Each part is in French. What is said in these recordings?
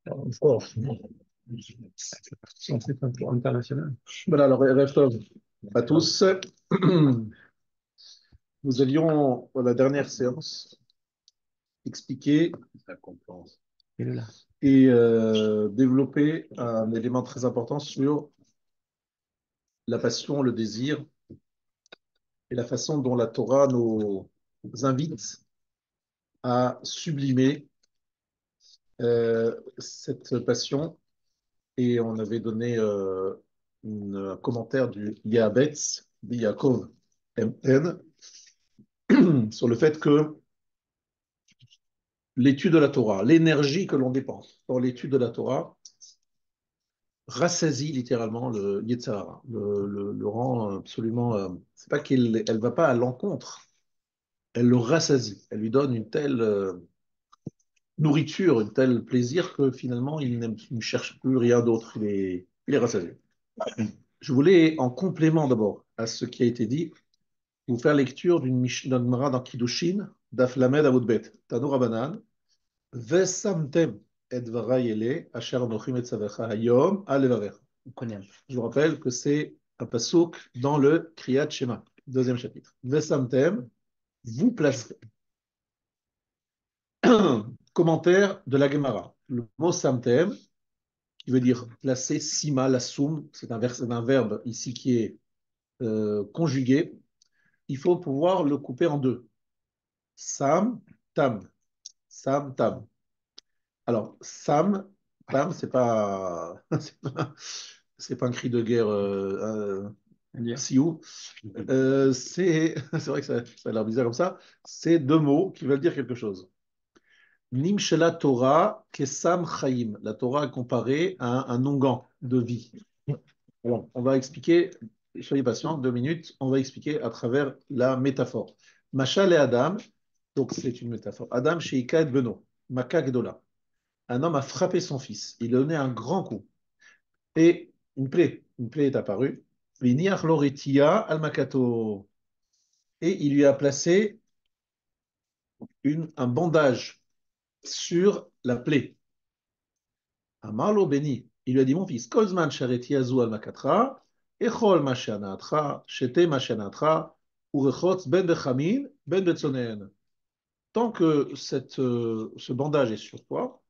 Encore, c'est un tour international. Voilà, alors, Erev Tov à tous. Nous avions, dans la dernière séance, expliqué Il est là. et développé un élément très important sur la passion, le désir et la façon dont la Torah nous invite à sublimer cette passion. Et on avait donné un commentaire du Yahabetz, de Yaakov MN, sur le fait que l'étude de la Torah, l'énergie que l'on dépense dans l'étude de la Torah, rassasie littéralement le Yetzer Hara, le rend absolument. C'est pas qu'elle elle va pas à l'encontre, elle le rassasie, elle lui donne une telle nourriture, un tel plaisir que finalement il ne cherche plus rien d'autre, il est rassasié. Je voulais, en complément d'abord à ce qui a été dit, vous faire lecture d'une Gemara dans Kiddushin, Daf Lamed Amud Tanu Rabanan, Vesamtem et Varayele, Asher Anochim et Tzavecha Hayom, Alevaver. On connaît. Je vous rappelle que c'est un pasouk dans le Kriyat Shema, deuxième chapitre. Vesamtem, vous placerez. Commentaire de la Gemara. Le mot Samtem, qui veut dire placer, Sima, la soum, c'est un verbe ici qui est conjugué. Il faut pouvoir le couper en deux. Sam, Tam. Sam, Tam. Alors, Sam, Tam, c'est pas un cri de guerre sioux. C'est vrai que ça a l'air bizarre comme ça. C'est deux mots qui veulent dire quelque chose. Nimshela Torah, Kesam Chaim. La Torah est comparée à un onguent de vie. Bon, on va expliquer, soyez patients, 2 minutes, on va expliquer à travers la métaphore. Machal et Adam, donc c'est une métaphore. Adam, Sheika et Beno, Maka Gdola. Un homme a frappé son fils, il a donné un grand coup. Et une plaie est apparue. Viniach Loretia al Makato. Et il lui a placé un bandage sur la plaie. Amarlo Beni, il lui a dit, mon fils, Kolzman Shareti Azu al Makatra, Echol Mashanatra, Shete Mashanatra, Urechotz Ben Bechamin, Ben Betsonen. Tant que ce bandage est sur toi,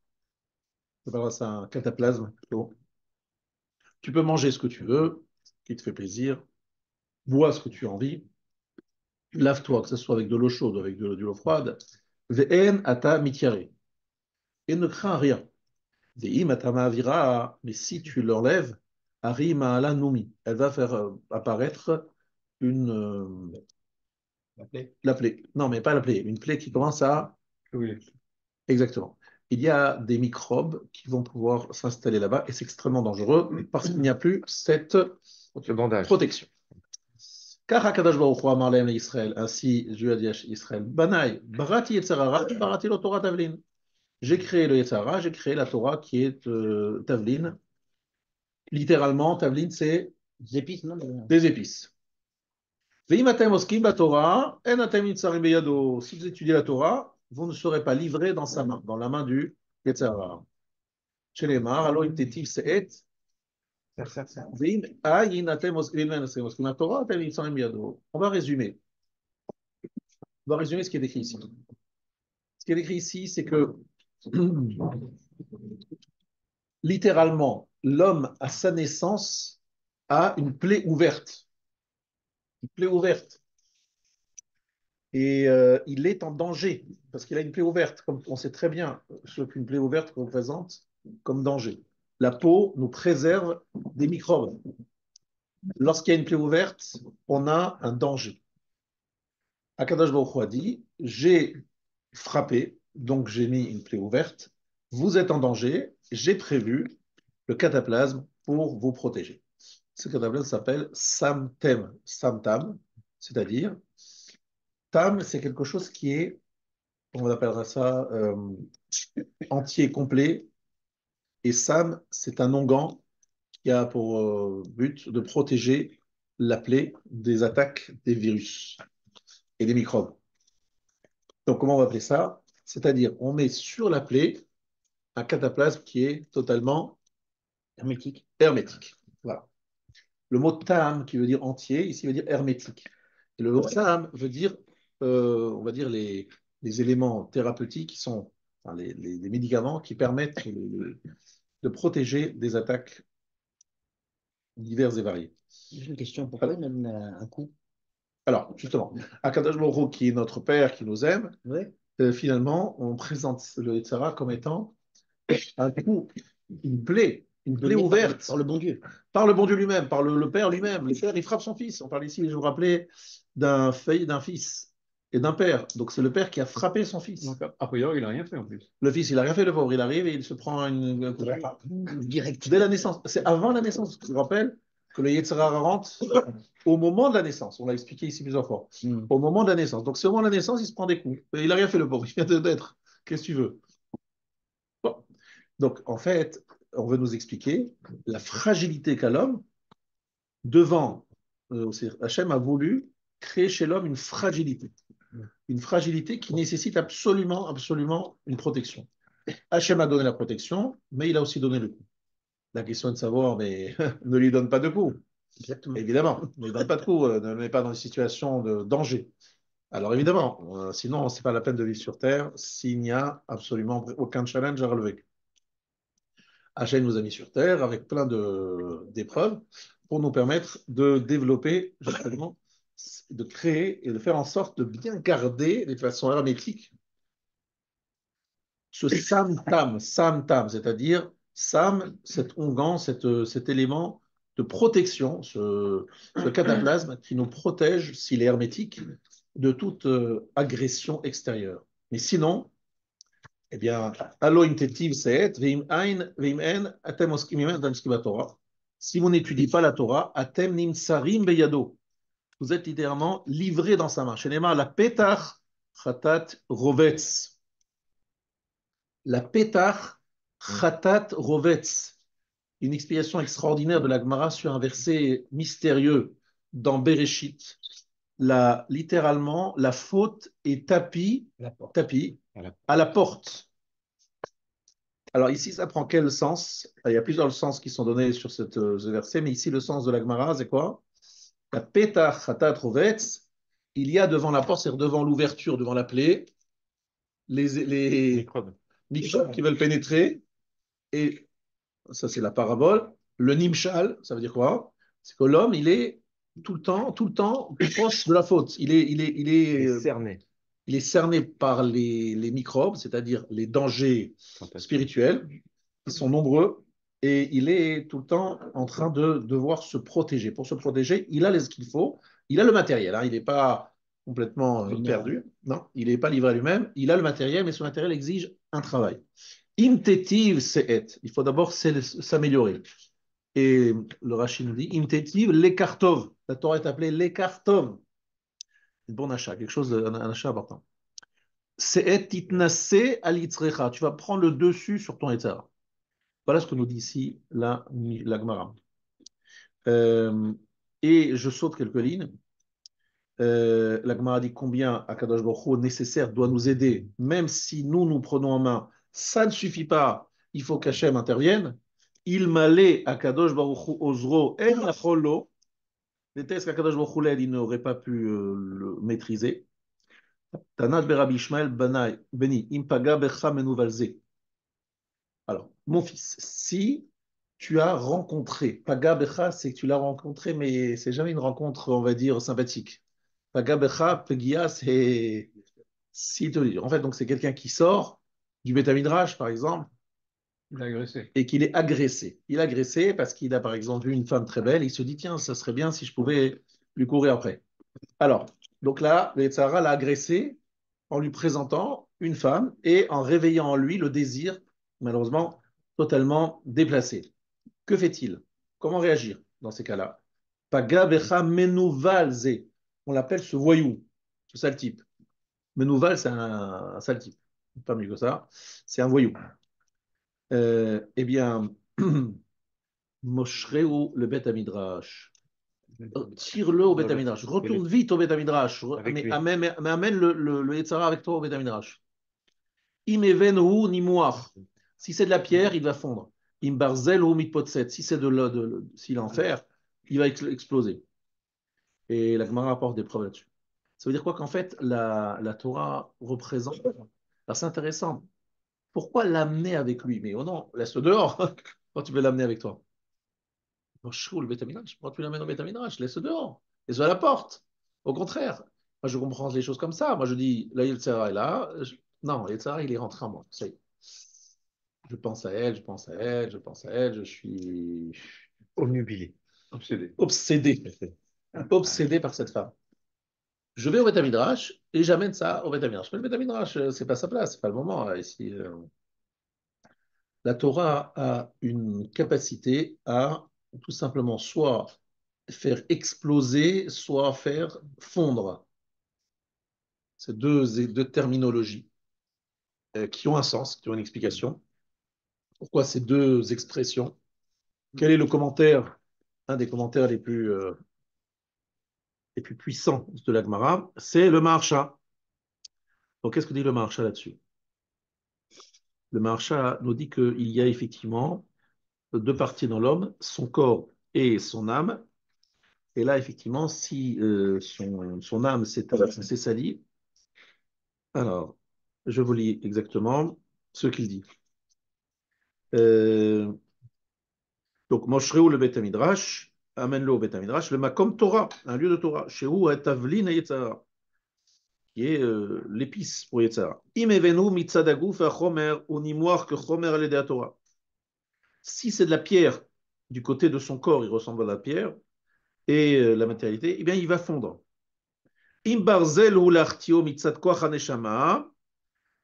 c'est un cataplasme plutôt, tu peux manger ce que tu veux, qui te fait plaisir, bois ce que tu as envie, lave-toi, que ce soit avec de l'eau chaude ou avec de l'eau froide, ve'en ata mityare, et ne crains rien. Ve'im ata ma'avira, mais si tu l'enlèves, ari ma'ala numi, elle va faire apparaître une la plaie. Non, mais pas la plaie, une plaie qui commence à Oui. exactement. Il y a des microbes qui vont pouvoir s'installer là-bas et c'est extrêmement dangereux parce qu'il n'y a plus cette Le bandage. protection. Car Hakadosh Baruch Hu amar lahem Israël, ainsi Dieu a dit à Israël, Banaï, barati Yetzirara, barati lo Torah Tavlin. J'ai créé le Yetzirara, j'ai créé la Torah qui est Tavlin. Littéralement, Tavlin, c'est Des épices, non? des épices. Ve'im atem oskim la Torah, en atem nitzarim beyado. Si vous étudiez la Torah, vous ne serez pas livrés dans sa main, dans la main du Yetzirara. Chez les Mar, alors il t'étive se'et, Certes. ve'im ayin atem oskim la Torah, atem nitzarim beyado. On va résumer ce qui est écrit ici. Ce qui est écrit ici, c'est que littéralement, l'homme à sa naissance a une plaie ouverte. Une plaie ouverte. Et il est en danger parce qu'il a une plaie ouverte, comme on sait très bien ce qu'une plaie ouverte représente comme danger. La peau nous préserve des microbes. Lorsqu'il y a une plaie ouverte, on a un danger. Akadosh Baruch Hu a dit, j'ai frappé, donc j'ai mis une plaie ouverte. Vous êtes en danger, j'ai prévu le cataplasme pour vous protéger. Ce cataplasme s'appelle Samtem, Samtam, c'est-à-dire Tam, c'est quelque chose qui est, on appellera ça entier, complet, et Sam, c'est un onguent qui a pour but de protéger la plaie des attaques des virus et des microbes. Donc, comment on va appeler ça? C'est-à-dire, on met sur la plaie un cataplasme qui est totalement Hermétique. hermétique. Voilà. Le mot tam, qui veut dire entier, ici veut dire hermétique. Et le mot tam veut dire, on va dire, les éléments thérapeutiques qui sont enfin, les médicaments qui permettent de protéger des attaques diverses et variées. J'ai une question. Pourquoi il donne un coup? Alors, justement, Akadosh Baruch Hu, qui est notre Père, qui nous aime, Ouais. Finalement, on présente le Yetzirah comme étant un coup, une plaie Donné ouverte par le bon Dieu. par le bon Dieu lui-même, par le Père lui-même. Le Père, il frappe son fils. On parle ici, je vous rappelais, d'un fils et d'un père. Donc c'est le père qui a frappé son fils. Donc, a priori, il n'a rien fait en plus. Le fils, il n'a rien fait, le pauvre. Il arrive et il se prend une Direct. dès la naissance. C'est avant la naissance. Je vous rappelle que le Yetzirah rentre au moment de la naissance. On l'a expliqué ici plusieurs fois. Au moment de la naissance. Donc c'est au moment de la naissance, il se prend des coups. Et il n'a rien fait, le pauvre. Il vient d'être. Qu'est-ce que tu veux? Bon. Donc en fait, on veut nous expliquer la fragilité qu'a l'homme devant. Hachem a voulu créer chez l'homme une fragilité qui nécessite absolument, absolument une protection. Hachem a donné la protection, mais il a aussi donné le coup. La question est de savoir, mais ne lui donne pas de coup. Exactement. Évidemment, ne lui donne pas de coup, ne le met pas dans une situation de danger. Alors évidemment, sinon, ce n'est pas la peine de vivre sur Terre s'il n'y a absolument aucun challenge à relever. Hachem nous a mis sur Terre avec plein d'épreuves pour nous permettre de développer, justement, de créer et de faire en sorte de bien garder de façon hermétique ce sam-tam, c'est-à-dire sam, cet onguent, cet élément de protection, ce cataplasme qui nous protège, s'il est hermétique, de toute agression extérieure. Mais sinon, eh bien, allo intetiv seet, veim ein, veim en, atem oskim imen, atem oskim Torah. Si vous n'étudiez pas la Torah, atem nimsarim beyado. Vous êtes littéralement livré dans sa main. Chez Neymar, la petach chatat rovetz. La petach chatat rovetz. Une explication extraordinaire de la Gemara sur un verset mystérieux dans Bereshit. Littéralement, la faute est tapie à la porte. Alors ici, ça prend quel sens? Il y a plusieurs sens qui sont donnés sur ce verset, mais ici, le sens de la Gemara, c'est quoi? La petach chatat rovetz, il y a devant la porte, c'est-à-dire devant l'ouverture, devant la plaie, les microbes qui veulent pénétrer. Et ça, c'est la parabole. Le nimshal, ça veut dire quoi? C'est que l'homme, il est tout le temps proche de la faute. Il est cerné. Il est cerné par les microbes, c'est-à-dire les dangers spirituels, qui sont nombreux, et il est tout le temps en train de devoir se protéger. Pour se protéger, il a ce qu'il faut, il a le matériel, hein, il n'est pas complètement perdu, non, il n'est pas livré à lui-même, il a le matériel, mais ce matériel exige un travail. Imtetiv se'et, il faut d'abord s'améliorer. Et le Rashi nous dit, Imtetiv lekartov, la Torah est appelée lekartov, un bon achat, quelque chose, un achat important. C'est titnase alitzrecha. Tu vas prendre le dessus sur ton état. Voilà ce que nous dit ici la Gemara. Et je saute quelques lignes. La Gemara dit combien Akadosh Baruch Hu nécessaire doit nous aider, même si nous prenons en main. Ça ne suffit pas. Il faut qu'Hachem intervienne. Il m'allait Akadosh Baruch Hu ozro en lacholo. Les textes qu'Akadosh Baruch Hu l'aide, il n'aurait pas pu le maîtriser. Tanat Berabi Ishmael Beni, Impaga Becha Menuvalze. Alors, mon fils, si tu as rencontré, Paga Becha, c'est que tu l'as rencontré, mais c'est jamais une rencontre, on va dire, sympathique. Paga Becha, Pegia, c'est. Si en fait, donc c'est quelqu'un qui sort du Beth Midrash, par exemple, Il a agressé. et qu'il est agressé. Il est agressé parce qu'il a, par exemple, vu une femme très belle, et il se dit, tiens, ça serait bien si je pouvais lui courir après. Alors, donc là, le Yetzirah l'a agressé en lui présentant une femme et en réveillant en lui le désir, malheureusement, totalement déplacé. Que fait-il? Comment réagir dans ces cas-là? Paga becha menouvalze. On l'appelle ce voyou, ce sale type. Menouval, c'est un sale type. Pas mieux que ça. C'est un voyou. Eh bien, Moshreu le Beth Midrash. Tire-le au Beth Midrash. Retourne vite au Beth Midrash. Mais amène le Yetzirah avec toi au Beth Midrash. Imeven ou nimoach. Si c'est de la pierre, il va fondre. Imbarzel ou mitpotset. Si c'est s'il est en fer, il va exploser. Et la Gemara apporte des preuves là-dessus. Ça veut dire quoi? Qu'en fait, la Torah représente. Alors c'est intéressant. Pourquoi l'amener avec lui? Mais oh non, laisse-le dehors. Quand tu veux l'amener avec toi. Le Betamidrash, pourquoi tu l'amènes au Betamidrash? Laisse-le dehors. Laisse-le à la porte. Au contraire. Moi, je comprends les choses comme ça. Moi, je dis, là, Yetzirah est là. Non, Yetzirah, il est rentré en moi. Ça y est. Je pense à elle, je pense à elle, je pense à elle. Je suis Omnubilé. Obsédé. obsédé. Obsédé par cette femme. Je vais au Beth Midrash et j'amène ça au Beth Midrash. Mais le Beth Midrash, c'est pas sa place, c'est pas le moment ici. La Torah a une capacité à tout simplement soit faire exploser, soit faire fondre. C'est deux terminologies qui ont un sens, qui ont une explication. Pourquoi ces deux expressions? Quel est le commentaire, un des commentaires les plus puissants de la Gemara? C'est le Maharsha. Donc, qu'est-ce que dit le Maharsha là-dessus? Le Maharsha nous dit qu'il y a effectivement deux parties dans l'homme, son corps et son âme. Et là, effectivement, si son âme s'est salie, alors, je vous lis exactement ce qu'il dit. Euh, donc, Moshreu le Beth Midrash, amène-le au Beth Midrash, le Makom Torah, un lieu de Torah, chez où est Tavlin et Yetzara, qui est l'épice pour Yetzara. Im evenu mitzadaguf chomer, ou nimoir que chomer à l'aider à Torah. Si c'est de la pierre du côté de son corps, il ressemble à la pierre, et la matérialité, eh bien, il va fondre. Im barzel ou l'artio mitzad koach haneshama,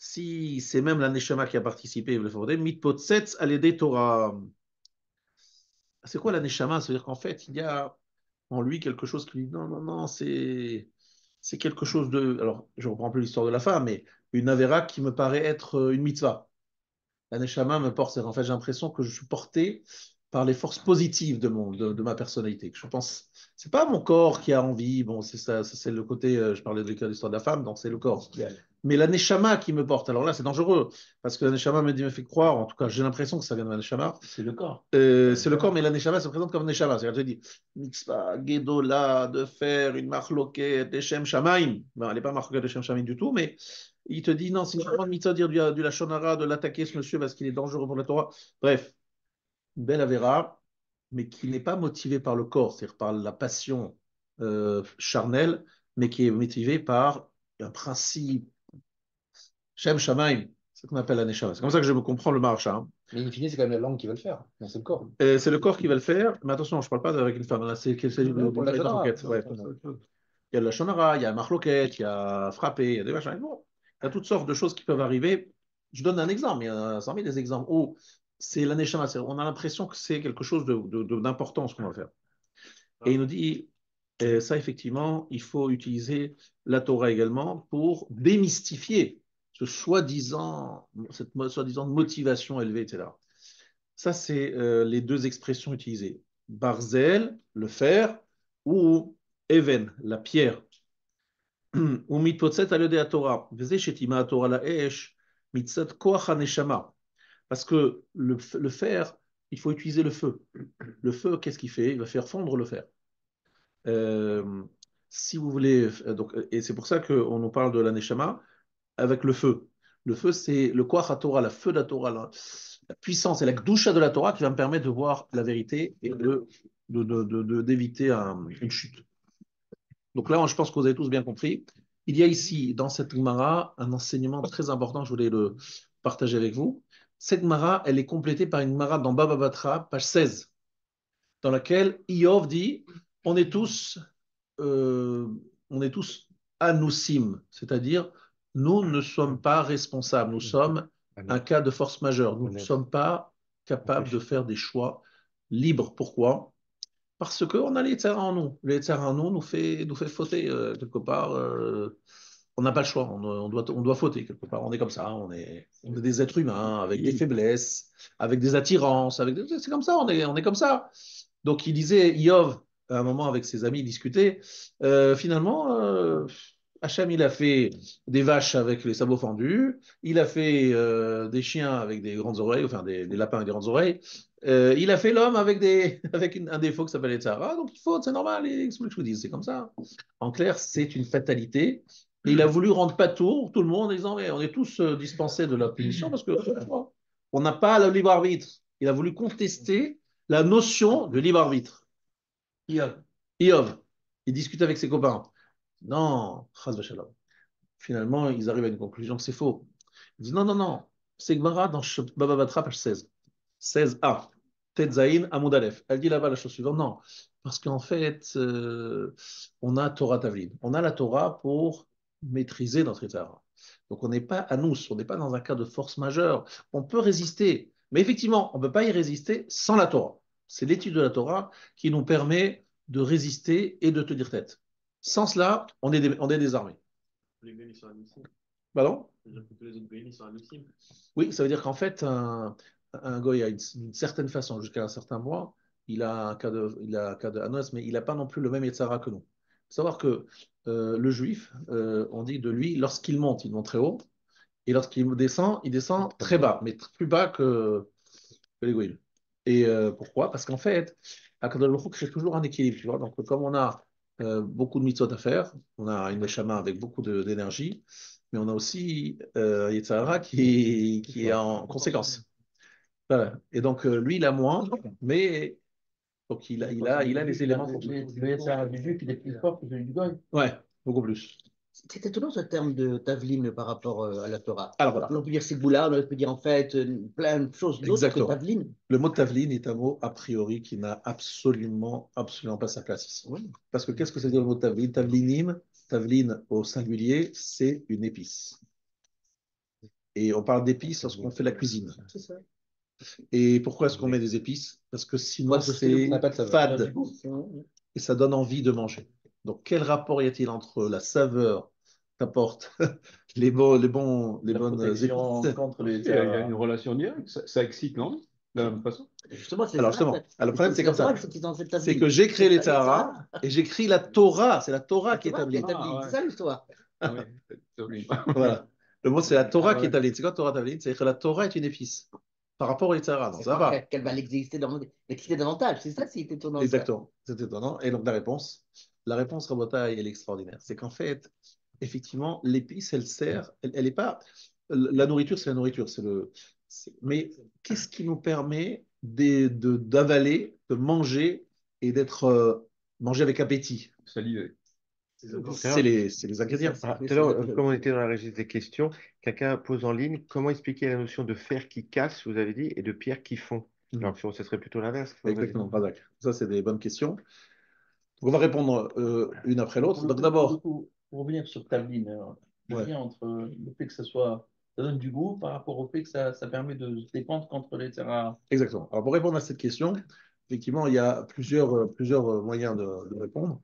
si c'est même la neshama qui a participé, il va fonder, mitpotsetz alédé Torah. C'est quoi la neshama? C'est-à-dire qu'en fait, il y a en lui quelque chose qui lui dit non, non, non, c'est quelque chose de. Alors, je reprends un peu l'histoire de la femme, mais une avera qui me paraît être une mitzvah. La neshama me porte, en fait, j'ai l'impression que je suis porté par les forces positives de ma personnalité. Que je pense, c'est pas mon corps qui a envie, bon, c'est ça, c'est le côté, je parlais de l'histoire de la femme, donc c'est le corps. Mais la neshama qui me porte, alors là, c'est dangereux, parce que la neshama me fait croire, en tout cas, j'ai l'impression que ça vient de la neshama. C'est le corps. C'est le corps, mais la neshama se présente comme neshama. C'est-à-dire, je dis, mitzvah, gedola, de faire une marloquet, deshem shamaim. Ben, elle n'est pas marloquet deshem shamaim du tout, mais il te dit, non, c'est une grande mitzvah de dire du lachonara, de l'attaquer ce monsieur parce qu'il est dangereux pour la Torah. Bref, une belle avéra, mais qui n'est pas motivée par le corps, c'est-à-dire par la passion charnelle, mais qui est motivée par un principe, shem shamaim, c'est ce qu'on appelle la neshama. C'est comme ça que je comprends le marcha. Hein. Mais in fine, c'est quand même la langue qui va le faire. Non, c'est le corps. C'est le corps qui va le faire, mais attention, je ne parle pas avec une femme, là, c'est qu'il s'agit Pour la shonara. ouais. Il y a de la shonara, il y a marloquette, il y a frappé, il y a des machins. Bon, il y a toutes sortes de choses qui peuvent arriver. Je donne un exemple, il y en a 100 000 des exemples où c'est l'aneshama, on a l'impression que c'est quelque chose d'important ce qu'on va faire. Et il nous dit, ça effectivement, il faut utiliser la Torah également pour démystifier cette soi-disant motivation élevée, etc. Ça, c'est les deux expressions utilisées. Barzel, le fer, ou Even, la pierre. Ou mitpotset al à Torah. Veze shetima Torah la esh, mitzat koach haneshama. Parce que le fer, il faut utiliser le feu. Le feu, qu'est-ce qu'il fait? Il va faire fondre le fer. Euh, si vous voulez, donc, et c'est pour ça qu'on nous parle de la neshama avec le feu. Le feu, c'est le koach Torah, la feu de la Torah, la puissance et la gdusha de la Torah qui va me permettre de voir la vérité et d'éviter une chute. Donc là, je pense que vous avez tous bien compris. Il y a ici, dans cette Gemara, un enseignement très important, je voulais le partager avec vous. Cette Gemara, elle est complétée par une Gemara dans Baba Batra, page 16, dans laquelle Iov dit on est tous, euh, on est tous anoussim, c'est-à-dire nous ne sommes pas responsables, nous sommes un cas de force majeure, nous ne sommes pas capables de faire des choix libres. Pourquoi? Parce qu'on a les Yetzirah en nous. Les Yetzirah en nous nous fait fauter quelque part. On n'a pas le choix. On doit fauter quelque part. On est comme ça. On est des êtres humains avec des faiblesses, avec des attirances. C'est comme ça. On est comme ça. Donc il disait, Iov, à un moment avec ses amis, il discutait. Finalement, Hachem, il a fait des vaches avec les sabots fendus, il a fait des chiens avec des grandes oreilles, enfin des lapins avec des grandes oreilles, il a fait l'homme avec, avec un défaut qui s'appelle Etzara, donc il faut, c'est normal, et ce que je vous dis, c'est comme ça. En clair, c'est une fatalité. Et il a voulu rendre patour tout le monde en disant, mais on est tous dispensés de la punition parce que on n'a pas le libre arbitre. Il a voulu contester la notion de libre arbitre. Iov, il discute avec ses copains. Non, chas v'shalom. Finalement, ils arrivent à une conclusion que c'est faux. Ils disent non, non, non, c'est Gemara dans Baba Batra, page 16. 16a. Tetzaïn Amoud Aleph. Elle dit là-bas la chose suivante. Non, parce qu'en fait, on a Torah Tavlin. On a la Torah pour maîtriser notre état. Donc on n'est pas à nous, on n'est pas dans un cas de force majeure. On peut résister, mais effectivement, on ne peut pas y résister sans la Torah. C'est l'étude de la Torah qui nous permet de résister et de tenir tête. Sans cela, on est désarmé. Les goyim, ils sont admissibles. Pardon? C'est-à-dire que tous les autres goyim, ils sont admissibles. Oui, ça veut dire qu'en fait, un goy a une certaine façon, jusqu'à un certain mois, il a un cas de Anos, mais il n'a pas non plus le même Yetzara que nous. Il faut savoir que le juif, on dit de lui, lorsqu'il monte, il monte très haut, et lorsqu'il descend, il descend très bas, mais plus bas que les goyim. Et pourquoi? Parce qu'en fait, à Kadosh Baruch Hu crée toujours un équilibre, tu vois. Donc, comme on a beaucoup de mitzvot à faire, on a une neshama avec beaucoup d'énergie, mais on a aussi Yetzirah qui est en conséquence. Voilà. Et donc, lui, il a moins, mais donc il a les éléments pour. Le Yetzirah du juif, il est plus fort que celui du goy. Ouais, beaucoup plus. C'est étonnant ce terme de Tavlin par rapport à la Torah. Alors voilà. On peut dire Ségoula, on peut dire en fait plein de choses d'autres que Exactement. Tavlin. Le mot tavlin est un mot a priori qui n'a absolument, absolument pas sa place ici. Oui. Parce que qu'est-ce que ça veut dire le mot tavlin? Tavlinim, tavlin au singulier, c'est une épice. Et on parle d'épices lorsqu'on fait la cuisine. C'est ça. Et pourquoi est-ce qu'on met des épices? Parce que sinon Ouais, c'est n'a pas de saveur. fade Oui. et ça donne envie de manger. Donc quel rapport y a-t-il entre la saveur qu'apportent les bonnes épices? Contre les Il y a une relation directe, ça excite l'envie, de la même façon. Justement, c'est Alors ça. justement, alors, le problème c'est comme ça. C'est C'est que j'ai créé les Tahara et j'écris la Torah. C'est la Torah qui est établie. Ah, ouais. C'est ça l'histoire. Ah oui, c'est horrible. Voilà. Le mot c'est la Torah Ah, qui est ouais. établie. C'est quoi Torah établie? C'est que la Torah est une épice par rapport aux Tahara. Donc ça va. Qu'elle va l'exister davantage. C'est ça, c'est étonnant. Exactement. C'est étonnant. Et donc la réponse Rabotai, elle est extraordinaire. C'est qu'en fait, effectivement, l'épice, elle sert, elle est pas. La nourriture, c'est la nourriture. Mais qu'est-ce qui nous permet d'avaler, de manger et d'être mangé avec appétit? Salivé. C'est les ingrédients. Ah, tout à l'heure, comme on était dans la régie des questions, quelqu'un pose en ligne comment expliquer la notion de fer qui casse, vous avez dit, et de pierre qui fond. Alors que ce serait plutôt l'inverse. Exactement, Razak. Ça, c'est des bonnes questions. Donc, on va répondre une après l'autre. Donc, d'abord, Pour revenir sur Tavlin, le Ouais. lien entre le fait que ça donne du goût par rapport au fait que ça permet de se défendre contre les terrains. exactement. Alors, pour répondre à cette question, effectivement, il y a plusieurs moyens de répondre.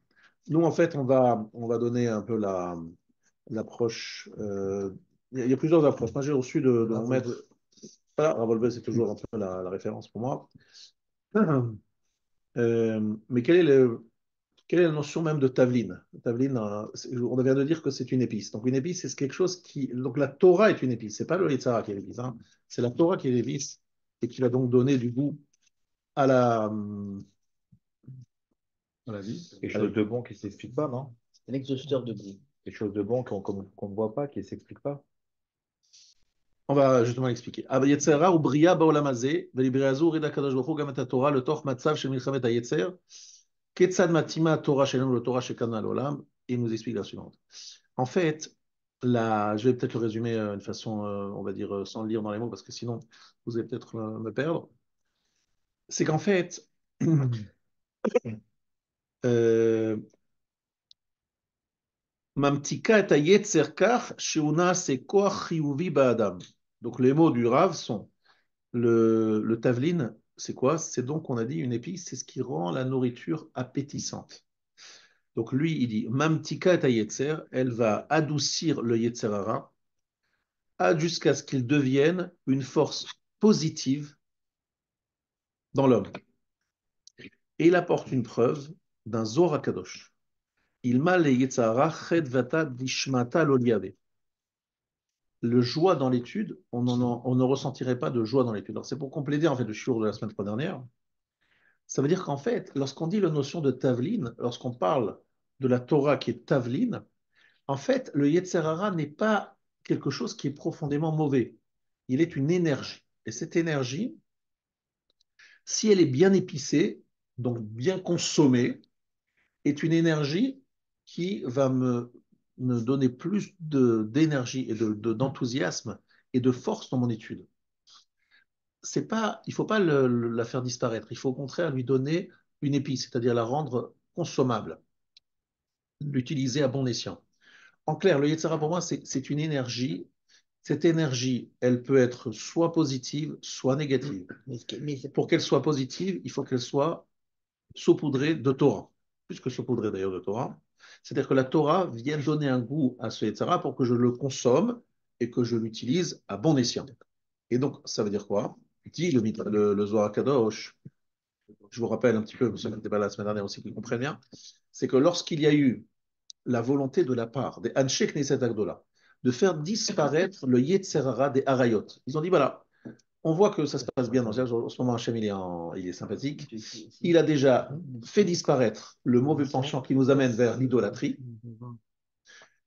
Nous, en fait, on va donner un peu l'approche. Il y a plusieurs approches. Moi, j'ai reçu de mon maître. Voilà, Ravolbel, c'est toujours un peu la référence pour moi. Mais quelle est la notion même de Tavlin? Tavlin, on vient de dire que c'est une épice. Donc, une épice, c'est quelque chose qui. Donc, la Torah est une épice. C'est pas le Yetzirah qui est l'épice. Hein. C'est la Torah qui est l'épice et qui va donc donner du goût à la. Dans la vie. Quelque chose de bon qui ne s'explique pas, non? C'est un exhausteur de goût. Quelque chose de bon qu'on ne voit pas, qui ne s'explique pas. On va justement l'expliquer. Yetzirah ou Bria Baolam Hazeh, Velibriazu, Rida Kadosh Baruch Hu, Gam et Torah, le Toch Matzav, Shel Milchamet HaYetzer, Ketzad Matima Torah Shelem, le Torah Shekana Olam, et il nous explique la suivante. En fait, je vais peut-être le résumer d'une façon, on va dire, sans le lire dans les mots, parce que sinon, vous allez peut-être me perdre. C'est qu'en fait, Mamtika et Yetzer Kach, Sheuna Sekoach Chiyuvi Ba'adam. Donc, les mots du Rav sont le tavlin, c'est quoi? C'est donc, on a dit, une épice, c'est ce qui rend la nourriture appétissante. Donc lui, il dit, Mamtika et Yetzer, elle va adoucir le Yetzerara jusqu'à ce qu'il devienne une force positive dans l'homme. Et il apporte une preuve d'un Zohar Kadosh. Ilma le Yetzara chedvata dishmata loliave. Le joie dans l'étude, on ne ressentirait pas de joie dans l'étude. Alors c'est pour compléter en fait le shiur de la semaine dernière. Ça veut dire qu'en fait, lorsqu'on dit la notion de tavlin, lorsqu'on parle de la Torah qui est tavlin, en fait, le Yetzirah n'est pas quelque chose qui est profondément mauvais. Il est une énergie. Et cette énergie, si elle est bien épicée, donc bien consommée, est une énergie qui va me donner plus d'énergie et d'enthousiasme et de force dans mon étude. C'est pas, il ne faut pas la faire disparaître, il faut au contraire lui donner une épice, c'est-à-dire la rendre consommable, l'utiliser à bon escient. En clair, le Yetzirah pour moi, c'est une énergie. Cette énergie, elle peut être soit positive, soit négative. Pour qu'elle soit positive, il faut qu'elle soit saupoudrée de Torah, plus que saupoudrée d'ailleurs de Torah. C'est-à-dire que la Torah vient donner un goût à ce Yetzirah pour que je le consomme et que je l'utilise à bon escient. Et donc, ça veut dire quoi? Dit le Zohar Kadosh, je vous rappelle un petit peu, vous n'étiez pas là la semaine dernière aussi, qu'ils comprennent bien, c'est que lorsqu'il y a eu la volonté de la part des Anshe Knesset Agdola de faire disparaître le Yetzerara des Harayot. Ils ont dit, voilà, on voit que ça se passe bien. En ce moment, Hachem, il est sympathique. Il a déjà fait disparaître le mauvais penchant qui nous amène vers l'idolâtrie.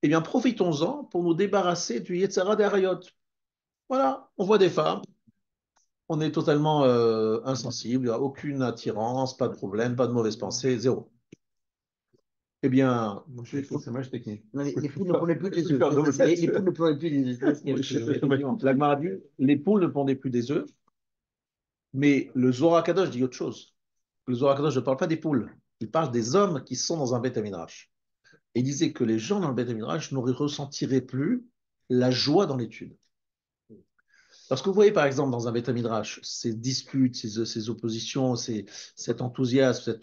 Eh bien, profitons-en pour nous débarrasser du Yetzerara des Harayot. Voilà, on voit des femmes, on est totalement insensible, il n'y a aucune attirance, pas de problème, pas de mauvaise pensée, zéro. Eh bien, C'est match technique. Non, les poules ne prenaient plus des œufs. Pardon, Les poules ne prenaient plus des œufs. la Gemara dit, les poules ne pondaient plus des œufs, mais le Zohar Kadosh dit autre chose. Le Zohar Kadosh ne parle pas des poules, il parle des hommes qui sont dans un Beth Midrash. Et il disait que les gens dans le Beth Midrash ne ressentiraient plus la joie dans l'étude. Lorsque vous voyez par exemple dans un Beth Midrash ces disputes, ces oppositions, cet enthousiasme,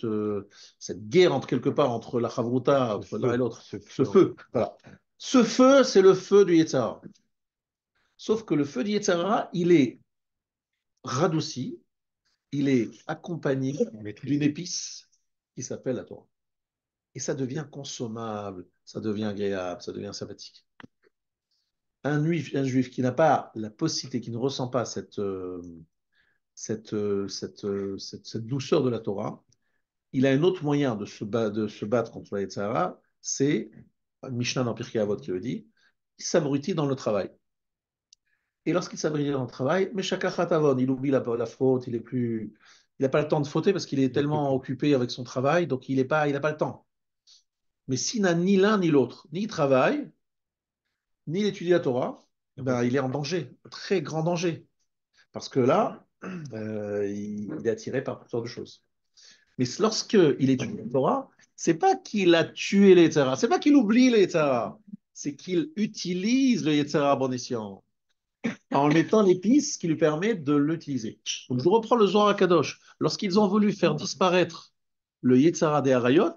cette guerre entre quelque part entre la Chavruta, entre l'un et l'autre, ce feu, voilà. Ce feu, c'est le feu du Yetzirah. Sauf que le feu du Yetzirah, il est radouci, il est accompagné d'une épice qui s'appelle la Torah. Et ça devient consommable, ça devient agréable, ça devient sympathique. Un juif qui n'a pas la possibilité, qui ne ressent pas cette douceur de la Torah, il a un autre moyen de se battre contre la Yetzirah, c'est Mishnah dans Pirkei Avot qui le dit, il s'abrutit dans le travail. Et lorsqu'il s'abrutit dans le travail, il oublie la faute, il n'a pas le temps de fauter parce qu'il est tellement occupé avec son travail, donc il n'a pas le temps. Mais s'il n'a ni l'un ni l'autre, ni il travaille, ni il étudie la Torah, ben, il est en danger, très grand danger. Parce que là, il est attiré par toutes sortes de choses. Mais lorsqu'il étudie la Torah, c'est pas qu'il a tué les Yetzirah, c'est pas qu'il oublie les Yetzirah, c'est qu'il utilise le Yetzirah à bon escient, en mettant l'épice qui lui permet de l'utiliser. Donc je reprends le Zohar HaKadosh. Lorsqu'ils ont voulu faire disparaître le Yetzirah des Harayot,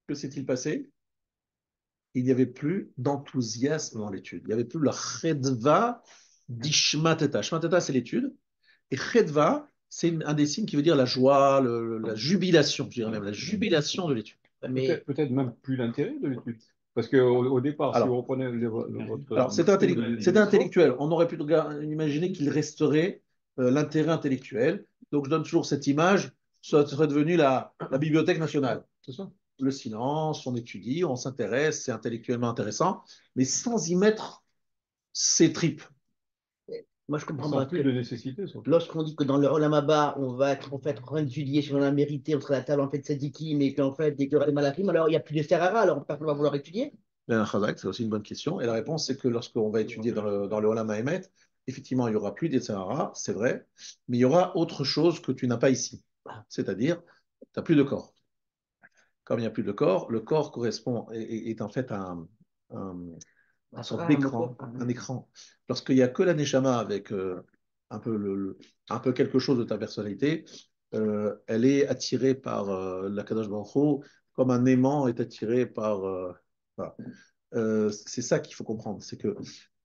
que s'est-il passé? Il n'y avait plus d'enthousiasme dans l'étude. Il n'y avait plus la chedva d'ishmateta. Shmateta, c'est l'étude. Et chedva, c'est un des signes qui veut dire la joie, la jubilation, je dirais même la jubilation de l'étude. Mais Peut-être même plus l'intérêt de l'étude. Parce qu'au départ, si Alors, vous reprenez votre. Alors, c'est intellectuel. On aurait pu imaginer qu'il resterait l'intérêt intellectuel. Donc, je donne toujours cette image. Ça serait devenu la Bibliothèque nationale. C'est ça? Le silence, on étudie, on s'intéresse, c'est intellectuellement intéressant, mais sans y mettre ses tripes. moi, je comprends Sans pas plus que de nécessité, surtout. lorsqu'on dit que dans le Olam Haba, on va être en fait en train d'étudier si on a mérité, on sera à la table en fait de Sadikim, et qu'en fait, dès qu'il y aura des malachim, alors il n'y a plus de Serara, alors personne ne va vouloir étudier. Ben, Chazak, c'est aussi une bonne question. Et la réponse, c'est que lorsqu'on va étudier dans le Olam Haemet, effectivement, il n'y aura plus des Sahara, c'est vrai, mais il y aura autre chose que tu n'as pas ici. C'est-à-dire, tu n'as plus de corps. Comme il n'y a plus de corps, le corps correspond, est en fait un, une sorte d'écran, un écran. Lorsqu'il n'y a que la Neshama avec un peu quelque chose de ta personnalité, elle est attirée par la Kadosh Baruch Hu, comme un aimant est attiré par. Voilà. C'est ça qu'il faut comprendre, c'est que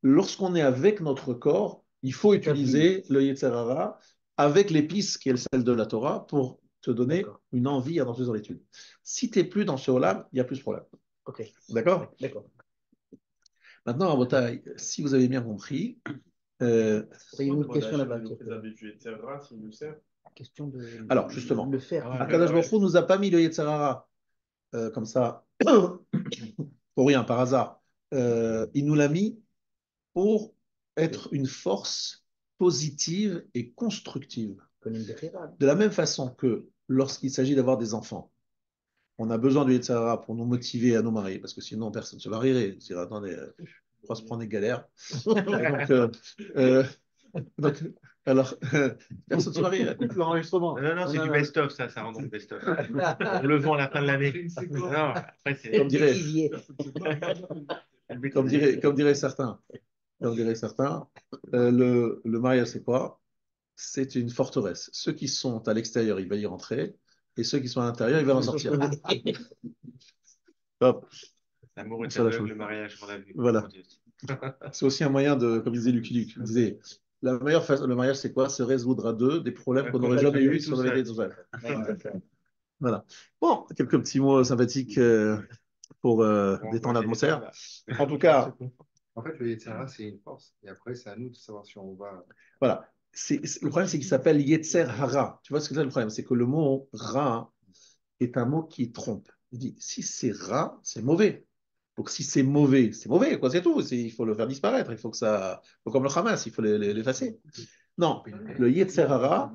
lorsqu'on est avec notre corps, il faut utiliser le Yetzirah avec l'épice qui est celle de la Torah pour te donner une envie à avancer dans l'étude. Si tu n'es plus dans ce Olam, il y a plus de problème. Ok, D'accord? d'accord. Maintenant, Rabotai, si vous avez bien compris, Il y a une autre question là-bas. Nous préserver du Yetzirah s'il nous sert. Question de alors justement, le faire. Ah ouais, Akadosh Baruch Hu nous a pas mis le Yetzer Hara comme ça, pour rien, par hasard. Il nous l'a mis pour être une force positive et constructive. De la même façon que lorsqu'il s'agit d'avoir des enfants, on a besoin du Yetzer Hara pour nous motiver à nous marier, parce que sinon personne ne se marierait. On se dirait, attendez, on va se prendre des galères. Donc, alors, personne ne se marierait. Coupe l'enregistrement. Non, c'est du best-of, ça rentre dans le best-of. On le vend à la fin de l'année. Non, après, c'est. Comme diraient certains, le mariage, c'est quoi? C'est une forteresse. Ceux qui sont à l'extérieur, il va y rentrer, et ceux qui sont à l'intérieur, ils vont en sortir. Hop, L'amour est ça, la aveugle, chose. le mariage rend aveugle. Voilà. Mon Dieu. C'est aussi un moyen de, comme disait Lucky Luke, il disait, la meilleure façon, le mariage, c'est quoi? Se résoudre à deux des problèmes qu'on n'aurait jamais eu si on avait été tout seul. Voilà. Bon, quelques petits mots sympathiques pour détendre l'atmosphère. En tout cas, En fait, le Yetzirah, c'est une force. Et après, c'est à nous de savoir si on va. voilà. Le problème, c'est qu'il s'appelle Yetzer Hara. Tu vois ce que c'est le problème? C'est que le mot Ra est un mot qui trompe. Il dit, si c'est Ra, c'est mauvais. Donc si c'est mauvais, quoi, c'est tout. Il faut le faire disparaître. Il faut que ça. Faut comme le Hamas, il faut l'effacer. Non, le Yetzer Hara